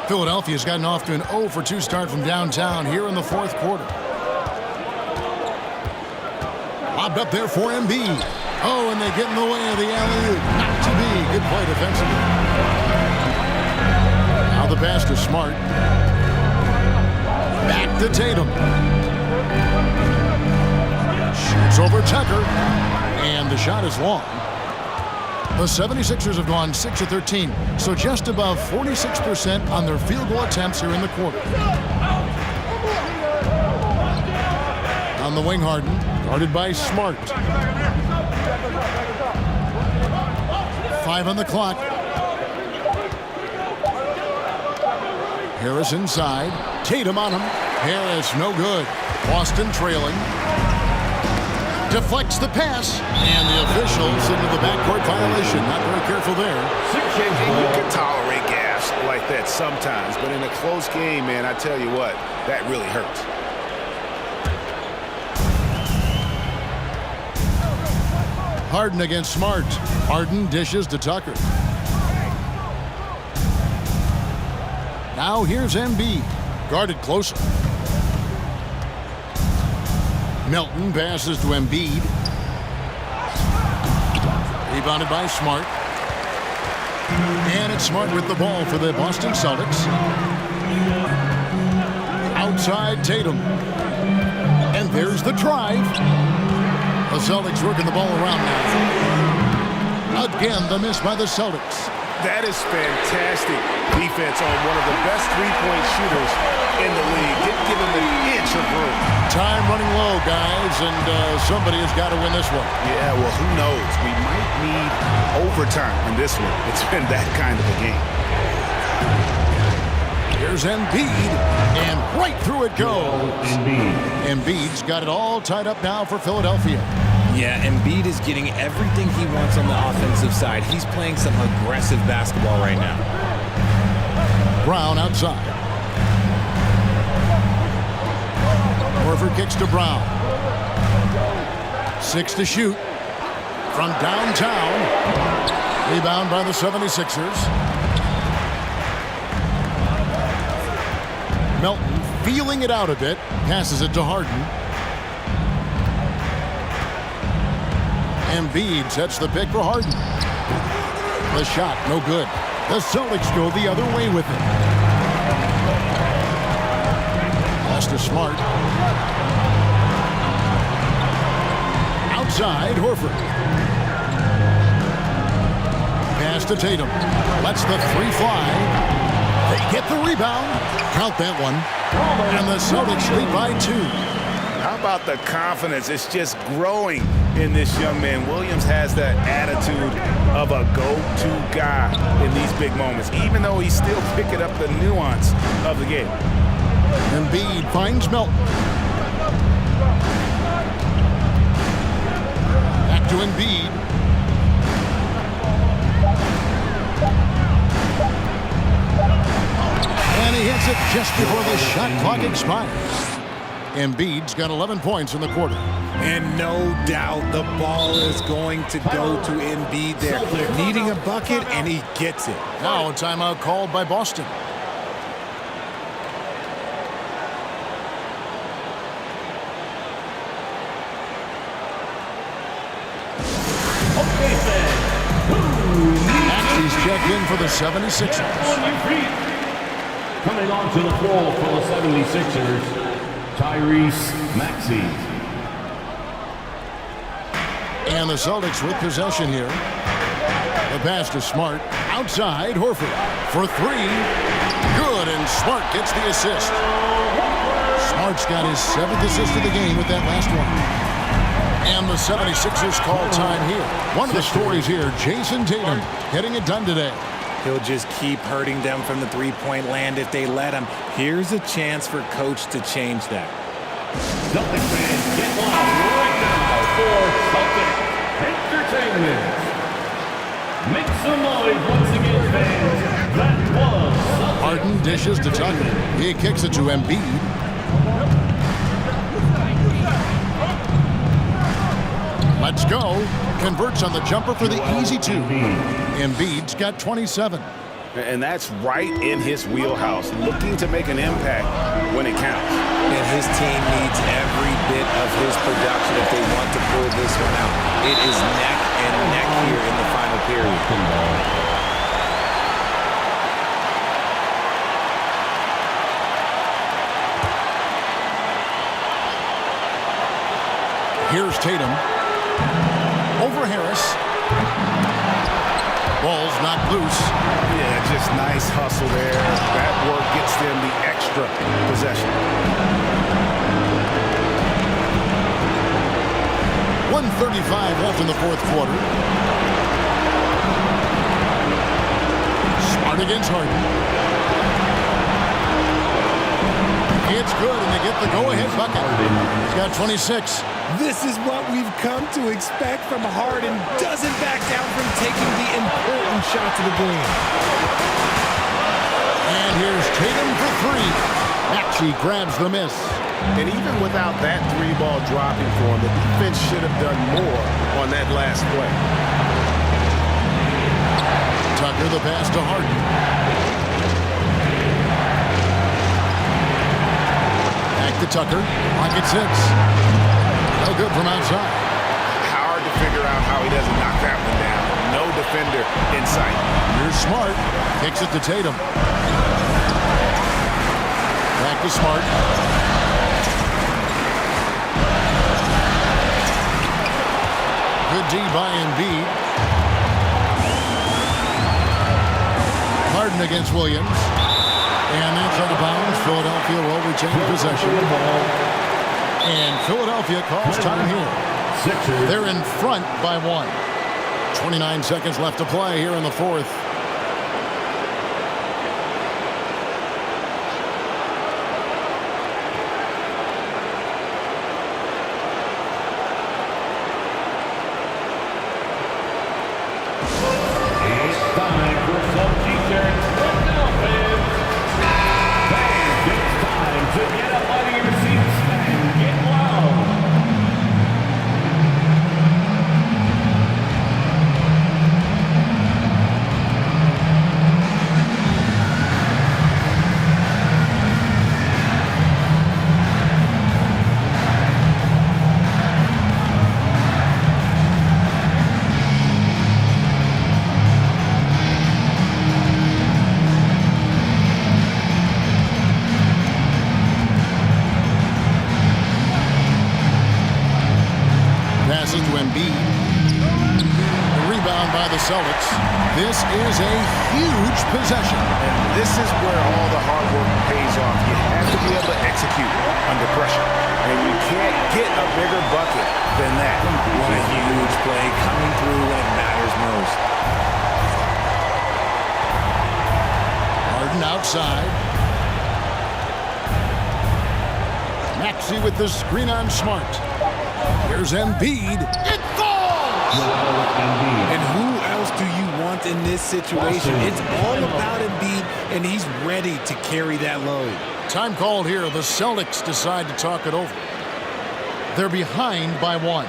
Philadelphia's gotten off to an 0 for 2 start from downtown here in the fourth quarter. Lobbed up there for Embiid. Oh, and they get in the way of the alley-oop. Not to be. Good play defensively. Now the pass to Smart. Back to Tatum. Shoots over Tucker. And the shot is long. The 76ers have gone 6 of 13, so just above 46% on their field goal attempts here in the quarter. On the wing, Harden, guarded by Smart. 5 on the clock. Harris inside. Tatum on him. Harris, no good. Boston trailing. Deflects the pass, and the officials into the backcourt violation. Not very careful there. You can tolerate gas like that sometimes, but in a close game, man, I tell you what, that really hurts. Harden against Smart. Harden dishes to Tucker. Now here's Embiid, guarded closer. Melton passes to Embiid. Rebounded by Smart. And it's Smart with the ball for the Boston Celtics. Outside Tatum. And there's the drive. The Celtics working the ball around now. Again, the miss by the Celtics. That is fantastic defense on one of the best three-point shooters in the league. Didn't give him an inch of room. Time running low, guys, and somebody has got to win this one. Yeah, well, who knows? We might need overtime in this one. It's been that kind of a game. Here's Embiid, and right through it goes. Embiid's got it all tied up now for Philadelphia. Yeah, Embiid is getting everything he wants on the offensive side. He's playing some aggressive basketball right now. Brown outside. Horford kicks to Brown. 6 to shoot. From downtown. Rebound by the 76ers. Melton feeling it out a bit. Passes it to Harden. Embiid sets the pick for Harden. The shot, no good. The Celtics go the other way with it. Pass to Smart. Outside, Horford. Pass to Tatum. Lets the 3 fly. They get the rebound. Count that one. And the Celtics lead by 2. How about the confidence? It's just growing in this young man. Williams has that attitude of a go-to guy in these big moments, even though he's still picking up the nuance of the game. Embiid finds Melton. Back to Embiid. And he hits it just before the shot clock expires. Embiid's got 11 points in the quarter. And no doubt the ball is going to go to Embiid there. Needing a bucket, and he gets it. Now a timeout called by Boston. Maxey's checked in for the 76ers. Coming onto the floor for the 76ers, Tyrese Maxey. And the Celtics with possession here. The pass to Smart. Outside, Horford for 3. Good, and Smart gets the assist. Smart's got his 7th assist of the game with that last one. And the 76ers call time here. One of the stories here, Jason Tatum getting it done today. He'll just keep hurting them from the three-point land if they let him. Here's a chance for Coach to change that. Celtics fans, get loud right now for Celtic Entertainment. Make some noise once again, fans. That was Celtic. Harden dishes to Tucker. He kicks it to Embiid. Let's go. Converts on the jumper for the easy two. Embiid's got 27. And that's right in his wheelhouse, looking to make an impact when it counts. And his team needs every bit of his production if they want to pull this one out. It is neck and neck here in the final period. Here's Tatum. Over Harris. Ball's knocked loose. Yeah, just nice hustle there. That work gets them the extra possession. 1:35 left in the fourth quarter. Smart against Harden. It's good, and they get the go-ahead bucket. He's got 26. This is what we've come to expect from Harden. Doesn't back down from taking the important shots of the game. And here's Tatum for three. Maxey grabs the miss. And even without that three ball dropping for him, the defense should have done more on that last play. Tucker the pass to Harden. Back to Tucker. Pocket six. No good from outside. Hard to figure out how he doesn't knock that one down. No defender in sight. Here's Smart. Kicks it to Tatum. Back to Smart. Good D by Embiid. Harden against Williams. And that's out of bounds. Philadelphia will retain possession. And Philadelphia calls time here. They're in front by one. 29 seconds left to play here in the fourth. It's time for some T-shirts. Look now, fans. Fans, it's time to get up out of your seats and get loud. Passes to Embiid. The rebound by the Celtics. This is a huge possession. And this is where all the hard work pays off. You have to be able to execute under pressure. And you can't get a bigger bucket than that. What a huge play coming through when it matters most. Harden outside. Maxey with the screen on Smart. Here's Embiid. It falls! And who else do you want in this situation? It's all about Embiid, and he's ready to carry that load. Time called here. The Celtics decide to talk it over. They're behind by one.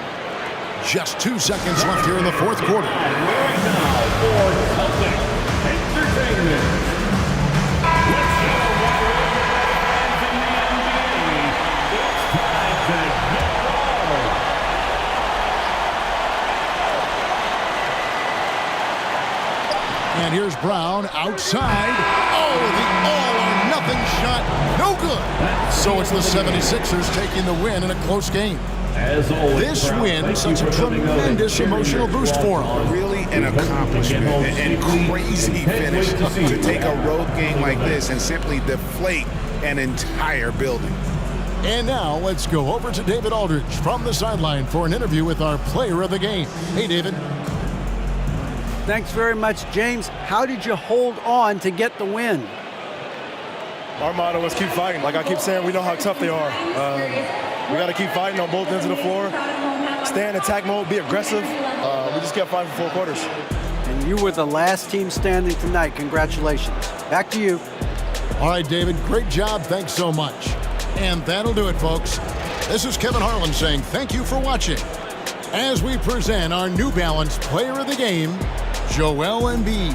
Just 2 seconds left here in the fourth quarter. Right now for Celtic Entertainment. Let's show what we're fans in the NBA. It's time to get loud. And here's Brown outside. Oh, the all-or-nothing shot. No good. So it's the 76ers taking the win in a close game. As always, This Brown, win, thank such you a for coming out and tremendous sharing emotional your boost for them. Really an accomplishment and crazy finish to take a road game like this and simply deflate an entire building. And now let's go over to David Aldridge from the sideline for an interview with our player of the game. Hey, David. Thanks very much, James. How did you hold on to get the win? Our motto is keep fighting. Like I keep saying, we know how tough they are. We got to keep fighting on both ends of the floor. Stay in attack mode, be aggressive. We just kept fighting for 4 quarters. And you were the last team standing tonight. Congratulations. Back to you. All right, David, great job. Thanks so much. And that'll do it, folks. This is Kevin Harlan saying thank you for watching. as we present our New Balance Player of the Game, Joel Embiid.